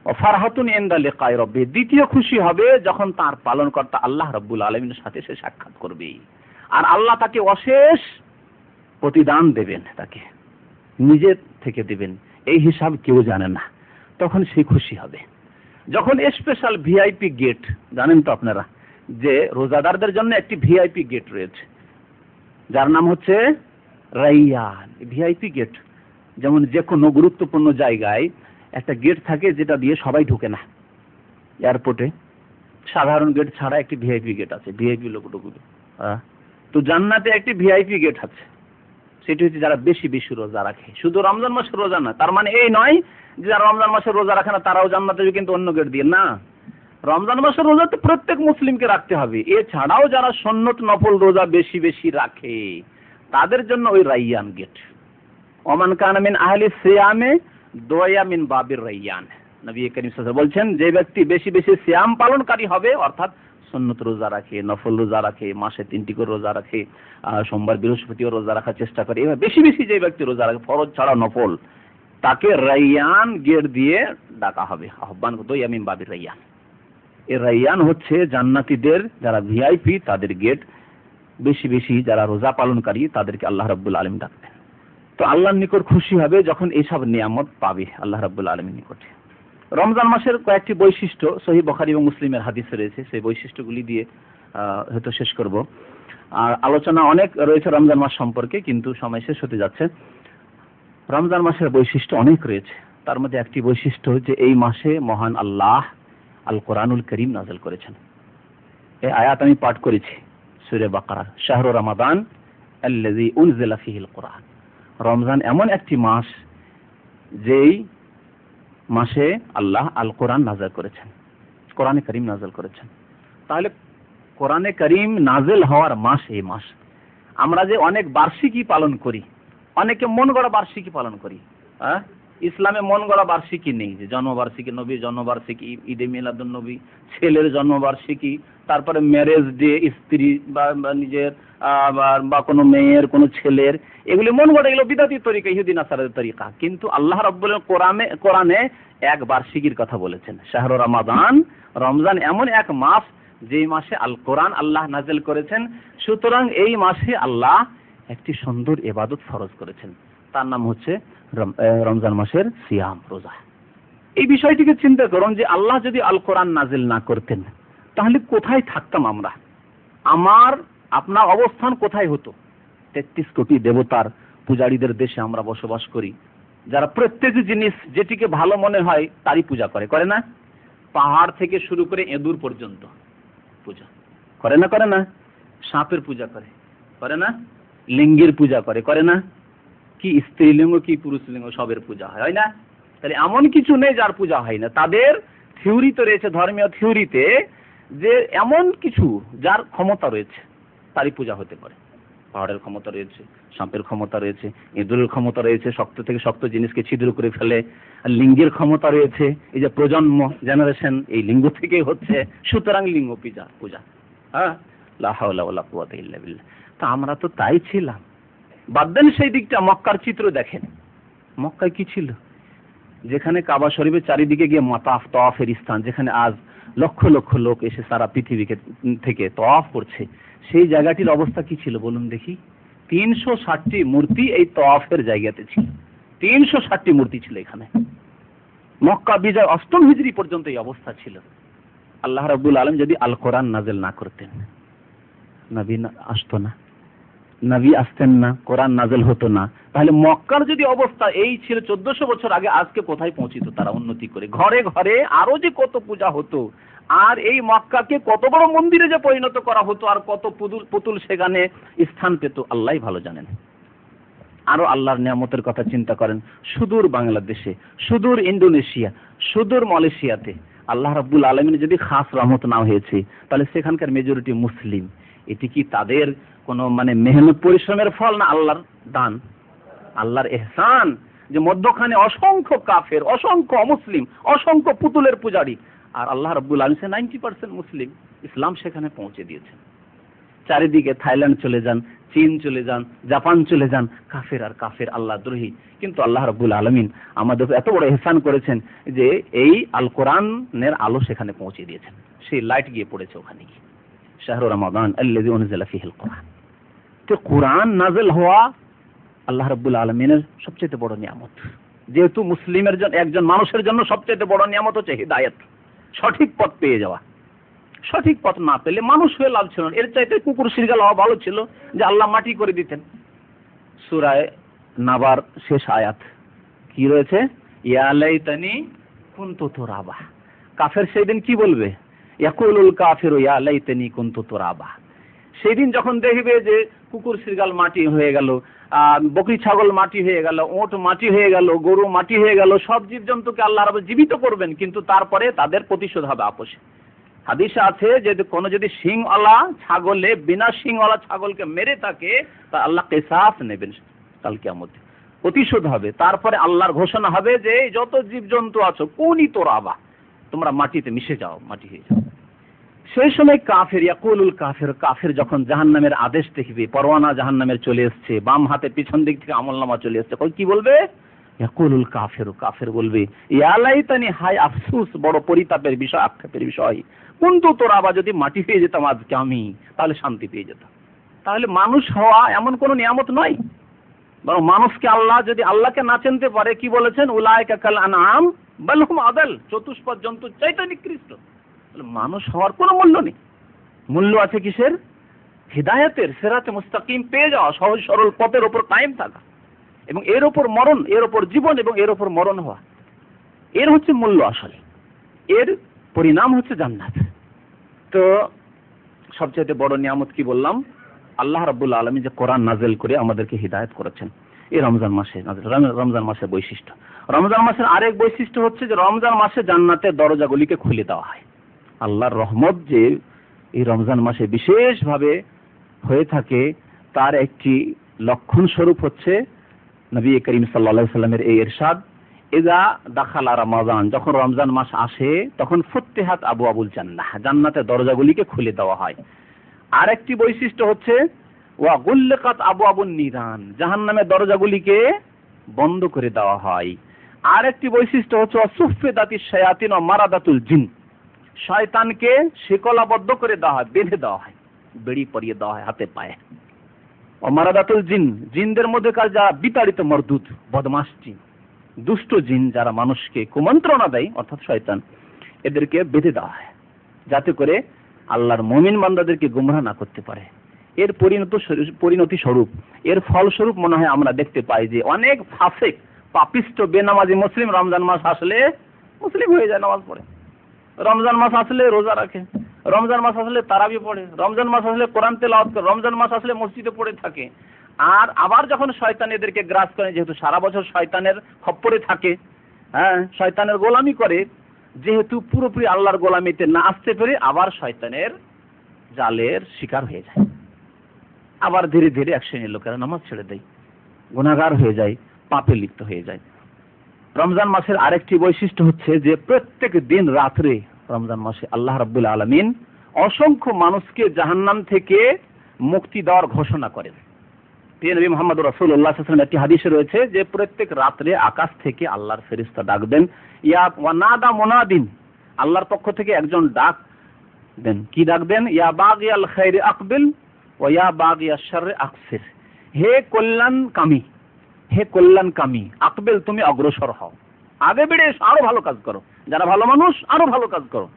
ও ফারহাতুন ইনদা লিকাই রাব্বি, দ্বিতীয় খুশি হবে যখন তার পালনকর্তা আল্লাহ রাব্বুল আলামিনের সাথে সে সাক্ষাৎ করবে, আর আল্লাহ তাকে অশেষ প্রতিদান দেবেন, তাকে নিজে থেকে দেবেন, এই হিসাব কেউ জানে না, তখন সে খুশি হবে। যখন স্পেশাল ভিআইপি গেট, জানেন তো আপনারা যে রোজাদারদের জন্য একটি ভিআইপি গেট রয়েছে, যার নাম হচ্ছে রাইয়ান। ভিআইপি গেট যেমন যে কোনো গুরুত্বপূর্ণ জায়গায় একটা গেট থাকে যেটা দিয়ে সবাই ঢুকে না, এয়ারপোর্টে সাধারণ গেট ছাড়া একটি ভিআইপি গেট আছে, ভিআইপি লোকগুলো। তো জান্নাতে একটি ভিআইপি গেট আছে, সেটি হচ্ছে যারা বেশি বেশি রোজা রাখে। শুধু রমজান মাসের রোজা না, তার মানে এই নয় যে যারা রমজান মাসের রোজা রাখে না তারাও জান্নাতে যাবে কিন্তু অন্য গেট দিয়ে, না। রমজান মাসের রোজা তো প্রত্যেক মুসলিমকে রাখতে হবে। এছাড়াও যারা সুন্নত নফল রোজা বেশি বেশি রাখে তাদের জন্য ওই রাইয়ান গেট। ওমান কানা মিন আহলি সিয়ামে দুয়া মিন বাবির রাইয়ান, নবী করিম সাল্লাল্লাহু আলাইহি ওয়াসাল্লাম বলছেন যে ব্যক্তি বেশি বেশি সিয়াম পালনকারী হবে, অর্থাৎ সুন্নত রোজা রাখে, নফল রোজা রাখে, মাসে 3টি করে রোজা রাখে, সোমবার বৃহস্পতিও রোজা রাখার চেষ্টা করে, এভাবে বেশি বেশি যে ব্যক্তি রোজা রাখে ফরজ ছাড়া নফল, তাকে রাইয়ান গেট দিয়ে ডাকা হবে, আহ্বান দুয়া মিন বাবির রাইয়ান। এই রাইয়ান হচ্ছে জান্নাতীদের যারা ভিআইপি তাদের গেট, বেশি বেশি যারা রোজা পালনকারী তাদেরকে আল্লাহ রাব্বুল আলামিন ডাকবেন। তো আল্লাহর নিকট খুশি হবে যখন এইসব নিয়ামত পাবে আল্লাহ রাব্বুল আলামিনের নিকটে। রমজান মাসের কয়েকটি বৈশিষ্ট্য সহিহ বুখারী এবং মুসলিমের হাদিসে রয়েছে, সেই বৈশিষ্ট্যগুলি দিয়ে হয়তো শেষ করব। আর আলোচনা অনেক রয়েছে রমজান মাস সম্পর্কে, কিন্তু সময় শেষ হতে যাচ্ছে। রমজান মাসের বৈশিষ্ট্য অনেক রয়েছে, তার মধ্যে একটি বৈশিষ্ট্য হচ্ছে এই মাসে মহান আল্লাহ আল কোরআনুল করিম নাযিল করেছেন। এই আয়াত আমি পাঠ করেছি সূরা বাকারার, শাহরু রমাদান আল্লাযী উনজিলা ফীহিল কোরআন। রমজান এমন একটি মাস যেই মাসে আল্লাহ আল কোরআন নাযিল করেছেন, কোরআনে করিম নাযিল করেছেন। তাহলে কোরআনে করিম নাযিল হওয়ার মাস এই মাস। আমরা যে অনেক বার্ষিকী পালন করি, অনেকে মন গড়া বার্ষিকী পালন করি, ইসলামে মন গড়া বার্ষিকী নেই, যে জন্মবার্ষিকী, নবীর জন্মবার্ষিকী, ঈদে মিলাদুন নবী, ছেলের জন্মবার্ষিকী, তারপরে ম্যারেজ ডে, স্ত্রী বা নিজের বা কোনো মেয়ের কোনো ছেলের, এগুলি মন গড়া, এগুলো বিদাতি তরিকা, ইহুদি নাসারাদের তরিকা। কিন্তু আল্লাহ রাব্বুল কোরআনে এক বার্ষিকীর কথা বলেছেন, শাহরু রমাদান, রমজান এমন এক মাস যেই মাসে আল কোরআন আল্লাহ নাযিল করেছেন। সুতরাং এই মাসে আল্লাহ একটি সুন্দর ইবাদত ফরজ করেছেন, তার নাম হচ্ছে রমজান মাসের সিয়াম, রোজা। এই বিষয়টিকে চিন্তা করুন যে আল্লাহ যদি আল কোরআন নাযিল না করতেন তাহলে কোথায় থাকতাম আমরা, আপনার অবস্থান কোথায় হতো? 33 কোটি দেবতার পূজারীদের দেশে আমরা বসবাস করি, যারা প্রত্যেক জিনিস যেটিকে ভালো মনে হয় তারই পূজা করে, করে না? পাহাড় থেকে শুরু করে এঁদুর পর্যন্ত পূজা করে না, করে না? সাপের পূজা করে, করে না? লিঙ্গের পূজা করে, করে না? কি স্ত্রীলিঙ্গ কি পুরুষলিঙ্গ সবের পূজা হয়, হয় না? তাহলে এমন কিছু নেই যার পূজা হয় না। তাদের থিওরি তো রয়েছে, ধর্মীয় থিওরিতে, যে এমন কিছু যার ক্ষমতা রয়েছে তারই পূজা হতে পারে। পাহাড়ের ক্ষমতা রয়েছে, সাপের ক্ষমতা রয়েছে, ইঁদুরের ক্ষমতা রয়েছে, শক্ত থেকে শক্ত জিনিসকে ছিদ্র করে ফেলে, আর লিঙ্গের ক্ষমতা রয়েছে, এই যে প্রজন্ম, জেনারেশন এই লিঙ্গ থেকেই হচ্ছে, সুতরাং লিঙ্গ পূজা। হ্যাঁ, লা হাওলা ওয়ালা কুওয়াতা ইল্লা বিল্লাহ। তা আমরা তো তাই ছিলাম। বাদ দেন সেই দিকটা, মক্কার চিত্র দেখেন। মক্কায় কি ছিল? যেখানে কাবা শরীফের চারিদিকে গিয়ে তওয়াফের স্থান, যেখানে আজ লক্ষ লক্ষ লোক এসে সারা পৃথিবী থেকে তওয়াফ করছে, সেই জায়গাটির অবস্থা কি ছিল বলুন দেখি? 360টি মূর্তি এই তওয়াফের জায়গাতে ছিল। 360টি মূর্তি ছিল এখানে। মক্কা বিজয় 8ম হিজরি পর্যন্ত এই অবস্থা ছিল। আল্লাহ রাব্বুল আলামিন যদি আল কোরআন নাযিল না করতেন, নবী আসতো না, নবী আসতেন না, কোরআন নাযিল হতো না, তাহলে মক্কার যদি অবস্থা এই ছিল 1400 বছর আগে, আজকে কোথায় পৌঁছিত তারা উন্নতি করে? ঘরে ঘরে আরো যে কত পূজা হতো, আর এই মক্কাকে কত বড় মন্দিরে যে পরিণত করা হতো, আর কত পুতুল সেখানে স্থান পেত আল্লাহই ভালো জানেন। আরো আল্লাহর নিয়ামতের কথা চিন্তা করেন, সুদূর বাংলাদেশে, সুদূর ইন্দোনেশিয়া, সুদূর মালয়েশিয়াতে আল্লাহ রাব্বুল আলামিন যদি খাস রহমত না হয়েছে, তাহলে সেখানকার মেজরিটি মুসলিম। এটি কি তাদের কোনো মেহনত পরিশ্রমের ফল, না আল্লাহর দান, আল্লাহর ইহসান? যে মধ্যখানে অসংখ্য কাফের, অসংখ্য অমুসলিম, অসংখ্য পুতুলের পূজারী, আর আল্লাহ রাব্বুল আলামিন 90% মুসলিম, ইসলাম সেখানে পৌঁছে দিয়েছেন। চারিদিকে থাইল্যান্ড চলে যান, চীন চলে যান, জাপান চলে যান, কাফের আর কাফের, আল্লাহ দ্রোহী। কিন্তু আল্লাহ রাব্বুল আলামিন আমাদের এত বড় ইহসান করেছেন যে এই আল কোরআনের আলো সেখানে পৌঁছে দিয়েছেন। সেই লাইট গিয়ে পড়েছে ওখানে গিয়ে। শাহরু রমাদান আল্লাযী উনজিলা ফীহিল কোরআন। তো কোরআন নাযিল হওয়া আল্লাহ রাব্বুল আলামিনের সবচেয়ে বড় নিয়ামত। যেহেতু মুসলিমের জন্য, একজন মানুষের জন্য সবচেয়ে বড় নিয়ামত হচ্ছে হিদায়াত, সঠিক পথ পেয়ে যাওয়া। সঠিক পথ না পেলে মানুষ হয়ে লাভ ছিল না, এর চাইতে কুকুর শিরগাল হওয়া ভালো ছিল, যে আল্লাহ মাটি করে দিতেন। সূরা নাবার শেষ আয়াত কি রয়েছে? ইয়া লাইতানি কুনতু তুরাবা। কাফের সেদিন কি বলবে? ইয়াকুলুল কাফিরু ইয়া লাইতানি কুনতু তুরাবা। সেদিন যখন দেখবে যে কুকুর শিরগাল মাটি হয়ে গেল, বকরি ছাগল মাটি হয়ে গেল, ওট মাটি হয়ে গেল, গরু মাটি হয়ে গেল, সব জীবজন্তুকে আল্লাহ রাব্বুল জীবিত করবেন, কিন্তু তারপরে তাদের প্রতিশোধ হবে আপোষে। হাদিসে আছে যে কোনো যদি শিংওয়ালা ছাগলে বিনা শিংওয়ালা ছাগলকে মেরে থাকে, তা আল্লাহ কিসাস নেবেন কাল কিয়ামতে, প্রতিশোধ হবে। তারপরে আল্লাহর ঘোষণা হবে যে যত জীবজন্তু আছো কুনি তোরাবা, তোমরা মাটিতে মিশে যাও, মাটি হয়ে যাও। সেই সময় কাফের, ইয়াকুলুল কাফের, কাফের যখন জাহান্নামের আদেশ দেখবে, পরওয়ানা জাহান্নামের চলে এসছে, বাম হাতে পিছন দিক থেকে আমলনামা চলে এসছে, কি বলবে? ইয়াকুলুল কাফের, কাফের বলবে ইয়া লাইতানি, হায় আফসোস, বড় পরিতাপের বিষয়, আক্ষেপের বিষয়, কুনতু তুরাবা, যদি মাটি হয়ে যেতাম আজকে আমি, তাহলে শান্তি পেয়ে যেতাম। তাহলে মানুষ হওয়া এমন কোন নিয়ামত নয়, বরং মানুষকে আল্লাহ যদি আল্লাহকে না চিনতে পারে, কি বলেছেন? উলাইকা কাল আনআম বাল হুম আদাল, চতুষ্পদ জন্তু চাইতে নিকৃষ্ট। মানুষ হওয়ার কোনো মূল্য নেই। মূল্য আছে কিসের? হিদায়াতের, সিরাতে মুস্তাকিম পেয়ে যাওয়া, সহজ সরল পথের উপর কায়েম থাকা, এবং এর উপর মরণ, এর উপর জীবন এবং এর উপর মরণ হওয়া, এর হচ্ছে মূল্য আসলে। এর পরিণাম হচ্ছে জান্নাত। তো সবচেয়ে বড় নিয়ামত কি বললাম? আল্লাহ রাব্বুল আলামিন যে কোরআন নাযিল করে আমাদেরকে হিদায়াত করেছেন এই রমজান মাসে। রমজান মাসের বৈশিষ্ট্য, রমজান মাসের আরেক বৈশিষ্ট্য হচ্ছে যে রমজান মাসে জান্নাতের দরজাগুলিকে খুলে দেওয়া হয়। আল্লাহর রহমত যে এই রমজান মাসে বিশেষভাবে হয়ে থাকে, তার একটি লক্ষণ স্বরূপ হচ্ছে নবী করিম সাল্লাল্লাহু আলাইহি সাল্লামের এই ইরশাদ, ইযা দাখালা রমাদান, যখন রমজান মাস আসে তখন ফুত্তিহাত আবওয়াবুল জান্নাহ, জান্নাতের দরজাগুলিকে খুলে দেওয়া হয়। আরেকটি বৈশিষ্ট্য হচ্ছে ওয়া গুল্লিকাত আবওয়াবুন নিরান, জাহান্নামের দরজাগুলিকে বন্ধ করে দেওয়া হয়। আরেকটি বৈশিষ্ট্য হচ্ছে ওয়াসুফিদাতিশ শায়াতিন ওয়া মারাদাতুল জিন, শয়তানকে শিকলাবদ্ধ করে দেওয়া হয়, বেঁধে দেওয়া হয়, বেড়ি পরিয়ে দেওয়া হয় হাতে পায়ে। ওয়া মারাদাতুল জিন, জিনদের মধ্যেকার যারা বিতাড়িত মরদুদ, বদমাশ জিন, দুষ্ট জিন, যারা মানুষকে কুমন্ত্রণা দেয়, অর্থাৎ শয়তান, এদেরকে বেঁধে দেওয়া হয় যাতে করে আল্লাহর মুমিন বান্দাদেরকে গুমরাহ না করতে পারে। এর পরিণতি স্বরূপ, এর ফলস্বরূপ মনে হয় আমরা দেখতে পাই যে অনেক ফাসিক, পাপিষ্ট, বেনামাজি মুসলিম রমজান মাস আসলে মুসলিম হয়ে যায়, নামাজ পড়ে। রমজান মাস আসলে রোজা রাখে, রমজান মাস আসলে তারাবি পড়ে, রমজান মাস আসলে কোরআন তেলাওয়াত করে, রমজান মাস আসলে মসজিদে পড়ে থাকে। আর আবার যখন শয়তান এদেরকে গ্রাস করে, যেহেতু সারা বছর শয়তানের খপ্পরে থাকে, শয়তানের গোলামি করে, যেহেতু পুরোপুরি আল্লাহর গোলামিতে না আসতে পেরে আবার শয়তানের জালের শিকার হয়ে যায়। আবার ধীরে ধীরে এক শ্রেণীর লোকেরা নামাজ ছেড়ে দেয়, গুনাহগার হয়ে যায়, পাপে লিপ্ত হয়ে যায়। রমজান মাসের আরেকটি বৈশিষ্ট্য হচ্ছে যে প্রত্যেক দিন রাত্রে রমজান মাসে আল্লাহ রাব্বুল আলামিন অসংখ্য মানুষকে জাহান্নাম থেকে মুক্তি দেওয়ার ঘোষণা করেন। নবী মুহাম্মদ রাসূলুল্লাহ সাল্লাল্লাহু আলাইহি ওয়াসাল্লাম একটি হাদিসে রয়েছে যে প্রত্যেক রাত্রে আকাশ থেকে আল্লাহর ফেরেশতা ডাকবেন, ইয়া ওয়ানাদা মুনাদিন, আল্লাহর পক্ষ থেকে একজন ডাক দেন। কি ডাকবেন? ইয়া বাগিয়াল খাইরি আকবিল ওয়া ইয়া বাগিয়াশ শাররি আকসির, হে কল্যাণকামী, হে কল্যাণকামী, আকবেল তুমি অগ্রসর হও, আগে বেড়ে এসো, আরো ভালো কাজ করো, যারা ভালো মানুষ আরো ভালো কাজ করো।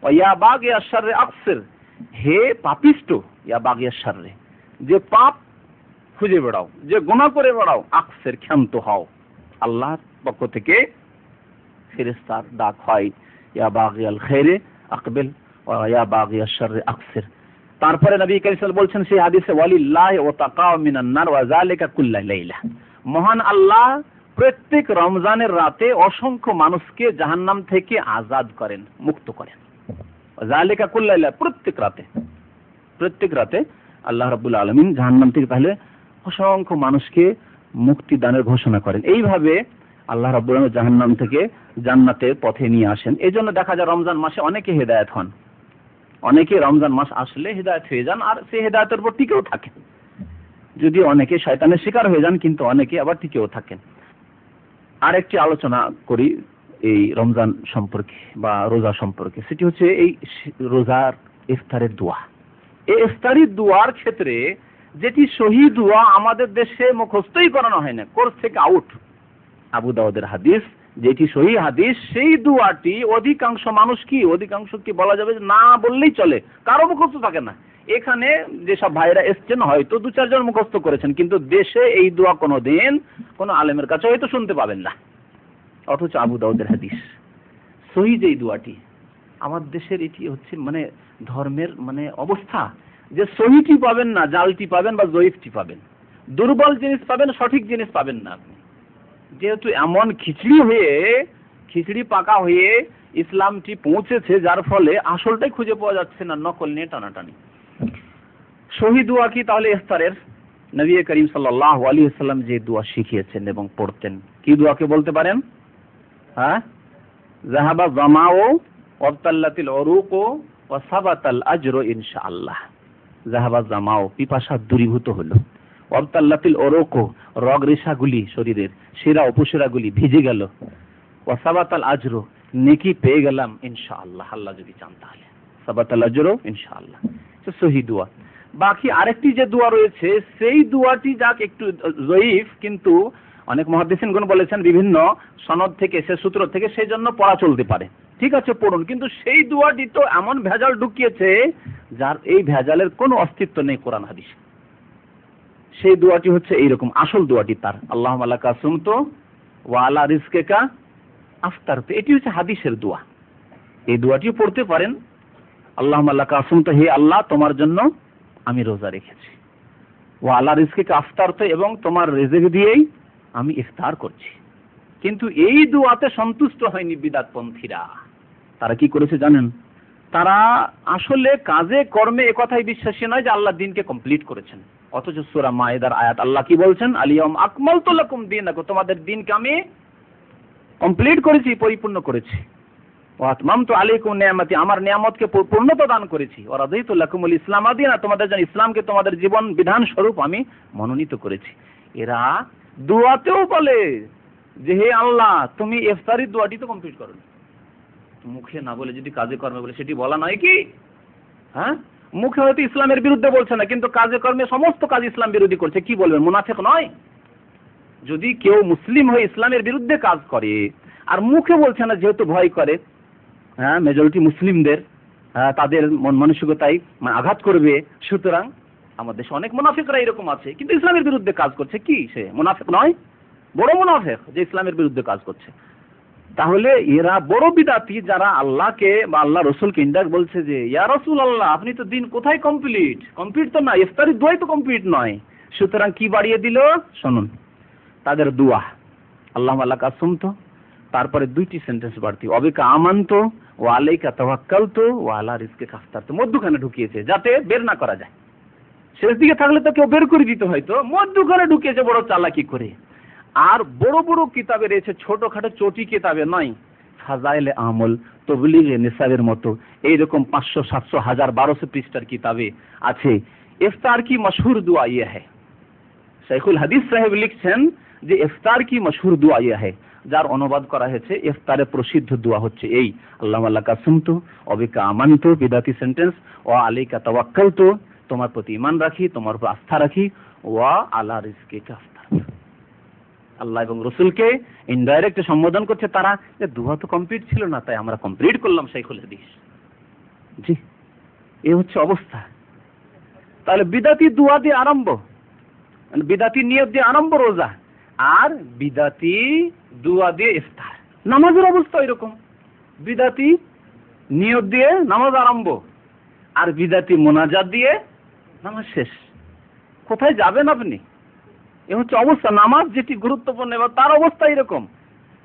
ইয়া বাগিয়া শাররে আকসির, হে পাপিষ্ট, ইয়া বাগিয়া শাররে, যে পাপ খুঁজে বেড়াও, যে গুনাহ করে বেড়াও, আকসির ক্ষান্ত হও। আল্লাহর পক্ষ থেকে ফেরেশতার ডাক হয়, ইয়া বাগিয়াল খায়রে আকবেল ওয়া ইয়া বাগিয়া শাররে আকসির। তারপরে নবী কারীম সাল্লাল্লাহু আলাইহি ওয়াসাল্লাম বলছেন সেই হাদিসে, ওয়ালিল্লাহি ওয়াতাকাও মিনান নার ওয়া যালিকা কুল্লা লাইলা, মহান আল্লাহ প্রত্যেক রমজানের রাতে অসংখ্য মানুষকে জাহান্নাম থেকে আজাদ করেন, মুক্ত করেন। যালিকা কুল্লা লাইলা, প্রত্যেক রাতে আল্লাহ রাব্বুল আলামিন জাহান্নাম থেকে তাহলে অসংখ্য মানুষকে মুক্তি দানের ঘোষণা করেন। এইভাবে আল্লাহ রাব্বুল আলামিন জাহান্নাম থেকে জান্নাতের পথে নিয়ে আসেন। এই জন্য দেখা যায় রমজান মাসে অনেকে হেদায়েত হন, অনেকে রমজান মাস আসলে হেদায়েত হয়ে যান আর সেই হেদায়েতের উপর টিকেও থাকেন। যদি অনেকে শয়তানের শিকার হয়ে যান, কিন্তু অনেকে আবার টিকেও থাকেন। আরেকটি আলোচনা করি এই রমজান সম্পর্কে বা রোজা সম্পর্কে, সেটি হচ্ছে এই রোজার ইফতারের দোয়া। এই ইফতারি দোয়ার ক্ষেত্রে যেটি সহি দোয়া আমাদের দেশে মুখস্থই করানো হয় না, কোর্স থেকে আউট। আবু দাউদের হাদিস, যেটি সহি হাদিস, সেই দোয়াটি অধিকাংশ মানুষ অধিকাংশ কি বলা যাবে না বললেই চলে, কারো মুখস্থ থাকে না। এখানে যেসব ভাইরা এসছেন হয়তো 2-4 জন মুখস্থ করেছেন, কিন্তু দেশে এই দোয়া কোনোদিন কোনো আলেমের কাছে হয়তো শুনতে পাবেন না। অথচ আবু দাউদের হাদিস সহি যেই দোয়াটি, আমার দেশের এটি হচ্ছে মানে ধর্মের মানে অবস্থা, যে সহিটি পাবেন না, জালটি পাবেন বা জয়ীফটি পাবেন, দুর্বল জিনিস পাবেন, সঠিক জিনিস পাবেন না। আপনি যেহেতু এমন খিচড়ি পাকা হয়ে ইসলামটি পৌঁছেছে, যার ফলে আসলটাই খুঁজে পাওয়া যাচ্ছে না, নকল নিয়ে টানাটানি। সহি দোয়া কি তাহলে ইফতারের? নবী করিম সাল্লাল্লাহু আলাইহি ওয়াসাল্লাম যে দোয়া শিখিয়েছেন এবং পড়তেন, কি দোয়াকে বলতে পারেন? যাহাবা জামাউ ওয়াবতাল্লাতিল উরুকু ওয়া সাবাতাল আজরু ইনশাআল্লাহ। যাহাবা জামাউ, পিপাসা দূরীভূত হলো, ওয়াবতাল্লাতিল উরুকু, রগ রেশাগুলি শরীরের শিরা উপশিরাগুলি ভিজে গেল, ওয়া সাবাতাল আজরু, নেকি পেয়ে গেলাম ইনশাআল্লাহ, আল্লাহ যদি চান তাহলে, সাবাতাল আজরু ইনশাআল্লাহ। সহি দোয়া। বাকি আরেকটি যে দোয়া রয়েছে, সেই দোয়াটি যাক একটু জয়ীফ, কিন্তু অনেক মুহাদ্দিসিনগণ বলেছেন বিভিন্ন সনদ থেকে, সে সূত্র থেকে, সেই জন্য পড়া চলতে পারে। ঠিক আছে, পড়ুন, কিন্তু সেই দোয়াটি তো এমন ভেজাল ঢুকিয়েছে যার এই ভেজালের কোনো অস্তিত্ব নেই কোরআন হাদিসে। সেই দোয়াটি হচ্ছে এইরকম, আসল দোয়াটি তার, আল্লাহুম্মা লাকা সুমতু ওয়া আলা রিজকিকা আফতারতু, এটি হচ্ছে হাদিসের দোয়া। এই দোয়াটিও পড়তে পারেন, আল্লাহুম্মা লাকা সুমতু, হে আল্লাহ তোমার জন্য আমি রোজা রেখেছি, ওয়া আলা রিজকিকা আফতারতু, এবং তোমার রিজিক দিয়েই আমি ইফতার করছি। কিন্তু এই দোয়াতে সন্তুষ্ট হয়নি বিদআতপন্থীরা। তারা কি করেছে জানেন? তারা আসলে কাজে কর্মে একথাই বিশ্বাসী নয় যে আল্লাহ দিনকে কমপ্লিট করেছেন। অথচ সূরা মায়েদার আয়াত আল্লাহ কি বলছেন? আল-ইয়াউমা আকমালতু লাকুম দীনাকুম, তোমাদের দিনকে আমি কমপ্লিট করেছি, পরিপূর্ণ করেছি। ওয়া আতমামতু আলাইকুম নিয়ামতি, আমার নিয়ামতকে পূর্ণতা দান করেছি। ওয়া রাদিতু লাকুমুল ইসলাম দীনা, তোমাদের জন্য ইসলামকে তোমাদের জীবন বিধান স্বরূপ আমি মনোনীত করেছি। এরা দোয়াতেও বলে যে হে আল্লাহ তুমি ইফতারির দোয়াটি তো কমপ্লিট করো, মুখে না বলে যদি কাজে কর্মে বলে, সেটি বলা নয় কি? মুখে হয়তো ইসলামের বিরুদ্ধে বলছে না, কিন্তু কাজে কর্মে সমস্ত কাজ ইসলাম বিরোধী করছে, কি বলবেন? মুনাফিক নয়? যদি কেউ মুসলিম হয়ে ইসলামের বিরুদ্ধে কাজ করে আর মুখে বলছে না, যেহেতু ভয় করে মেজরিটি মুসলিমদের তাদের মন মানসিকতায় আঘাত করবে, সুতরাং আমাদের দেশে অনেক মুনাফিকরা এরকম আছে, কিন্তু ইসলামের বিরুদ্ধে কাজ করছে, কি সে মুনাফিক নয়? বড় মুনাফিক যে ইসলামের বিরুদ্ধে কাজ করছে। তাহলে এরা বড় বিদাতি, যারা আল্লাহকে বা আল্লাহ রসুলকে ইনডাইরেক্ট বলছে যে ইয়া রাসূলুল্লাহ আপনি তো দিন কোথায় কমপ্লিট তো না, ইফতারির দোয়াই তো কমপ্লিট নয়। সুতরাং কি বাড়িয়ে দিল শুনুন, তাদের দোয়া আল্লাহুম্মা লাকা সুমতু, তারপরে দুইটি সেন্টেন্স বাড়তি, ওয়াবিকা আমানতু ওয়া আলাইকা তাওয়াক্কালতু ওয়া আলা রিজকিকা আফতারতু, মধ্যখানে ঢুকিয়েছে যাতে বের না করা যায়। শেষ দিকে থাকলে তো কেউ বের করে দিত হয়তো, মধ্যখানে ঢুকিয়েছে বড় চালাকি করে। আর বড় বড় কিতাবে রয়েছে, ছোটখাটো চটি কিতাবে নয়, ফাজাইলে আমল, তবলিগে নিসাবের মতো এইরকম 500, 700, 1000, 1200 পৃষ্ঠার কিতাবে আছে ইফতার কি মশহুর দুয়া ইয়ে হ্যায়। শাইখুল হাদিস সাহেব লিখছেন যে ইফতার কি মশহুর দুয়া ইয়ে হ্যায়, যার অনুবাদ করা হয়েছে ইফতারে প্রসিদ্ধ দোয়া হচ্ছে এই, আল্লাহুম্মা লাকা সুমতু ওয়া বিকা আমানতু, বিদাতি সেন্টেন্স, ওয়া আলাইকা তাওয়াক্কালতু, তোমার প্রতি ঈমান রাখি, তোমার উপর আস্থা রাখি, ওয়া আলা রিজকিকা আফতারতু। আল্লাহ এবং রসুলকে ইনডাইরেক্ট সম্বোধন করছে তারা, যে দোয়া তো কমপ্লিট ছিল না, তাই আমরা কমপ্লিট করলাম শাইখুল হাদিস। জি, এ হচ্ছে অবস্থা। তাহলে বিদাতি দোয়া দিয়ে আরম্ভ, বিদাতি নিয়ত দিয়ে আরম্ভ রোজা, আর বিদাতি দোয়া দিয়ে ইফতার। নামাজের অবস্থা এরকম, বিদাতি নিয়ত দিয়ে নামাজ আরম্ভ, আর বিদাতি মোনাজাত দিয়ে নামাজ শেষ। কোথায় যাবেন আপনি? এ হচ্ছে অবস্থা। নামাজ যেটি গুরুত্বপূর্ণ, এবার তার অবস্থা এরকম,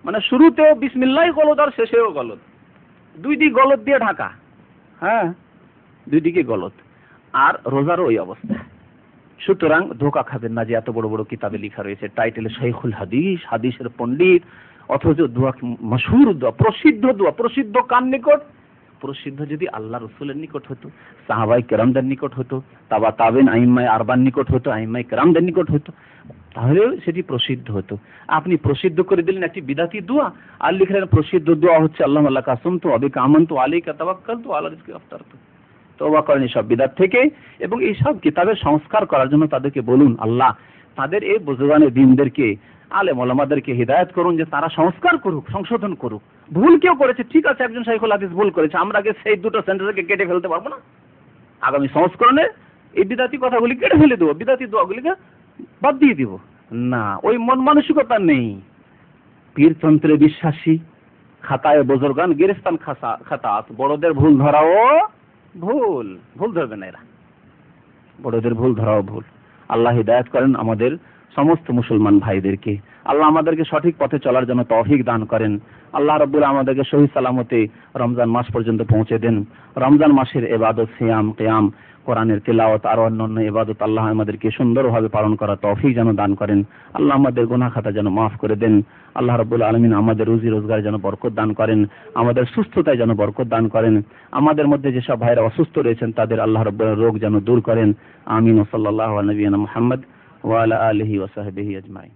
মানে শুরুতেও বিসমিল্লাহ গলদ আর শেষেও গলদ, দুই দিক গলদ দিয়ে ঢাকা। হ্যাঁ, দুই দিকে গলদ। আর রোজারও ওই অবস্থা। সুতরাং ধোকা খাবেন না যে এত বড় বড় কিতাবে লেখা রয়েছে টাইটেলে শাইখুল হাদিস, হাদিসের পণ্ডিত, অথচ দোয়া মশহুর দোয়া, প্রসিদ্ধ দোয়া। প্রসিদ্ধ কার নিকট? প্রসিদ্ধ যদি আল্লাহ রসুলের নিকট হতো, সাহাবাই কেরামদের নিকট হতো, তাবা তাবেন আইম্মায়ে আরবান নিকট হতো, আইম্মায়ে কেরামদের নিকট হতো, তাহলে সেটি প্রসিদ্ধ হতো। আপনি প্রসিদ্ধ করে দিলেন একটি বিদাতি দোয়া, আর লিখলেন প্রসিদ্ধ দোয়া হচ্ছে আল্লাহুম্মা লাকা আসসালামতু ওয়া বিকা আমানতু আলাইকা তাওয়াক্কালতু ওয়া আলা রিজকিকা আফতারতু। তওবা করেন সব বিদাত থেকে, এবং এই সব কিতাবের সংস্কার করার জন্য তাদেরকে বলুন, আল্লাহ তাদের এই বুজুর্গানে দ্বীনদেরকে, আলেম ওলামাদেরকে হিদায়াত করুন, যে তারা সংস্কার করুক, সংশোধন করুক। ভুল কেউ করেছে, ঠিক আছে, একজন শাইখুল হাদিস ভুল করেছে, আমরা আগে সেই দুটো সেন্টেন্সকে কেটে ফেলতে পারবো না? আগামী সংস্করণে এই বিদাতি কথাগুলি কেটে ফেলে দেবো, বিদাতি দোয়াগুলিকে বাদ দিয়ে দিব না। ওই মন মানসিকতা নেই। পীরতন্ত্রে বিশ্বাসী, খাতায় বুজুর্গান গিরিস্তান খাতাত, বড়দের ভুল ধরাও ভুল, ভুল ধরবে না এরা, বড়দের ভুল ধরাও ভুল। আল্লাহ হিদায়াত করেন আমাদের সমস্ত মুসলমান ভাইদেরকে। আল্লাহ আমাদেরকে সঠিক পথে চলার জন্য তৌফিক দান করেন। আল্লাহ রাব্বুল আমাদেরকে সহি সালামতে রমজান মাস পর্যন্ত পৌঁছে দেন। রমজান মাসের ইবাদত, সিয়াম, কিয়াম, কোরআনের তিলাওয়াত আর অন্যান্য ইবাদত আল্লাহ আমাদেরকে সুন্দরভাবে পালন করার তৌফিক যেন দান করেন। আল্লাহ আমাদের গুনাহ খাতা যেন মাফ করে দেন। আল্লাহ রাব্বুল আলামিন আমাদের রুজি রোজগার যেন বরকত দান করেন, আমাদের সুস্থতায় যেন বরকত দান করেন। আমাদের মধ্যে যেসব ভাইরা অসুস্থ রয়েছেন তাদের আল্লাহ রাব্বুল রোগ যেন দূর করেন। আমিন। ওয়া সাল্লাল্লাহু আলা নবিয়িনা মুহাম্মদ ওয়া আলা আলিহি ওয়া সাহবিহি আজমাইন।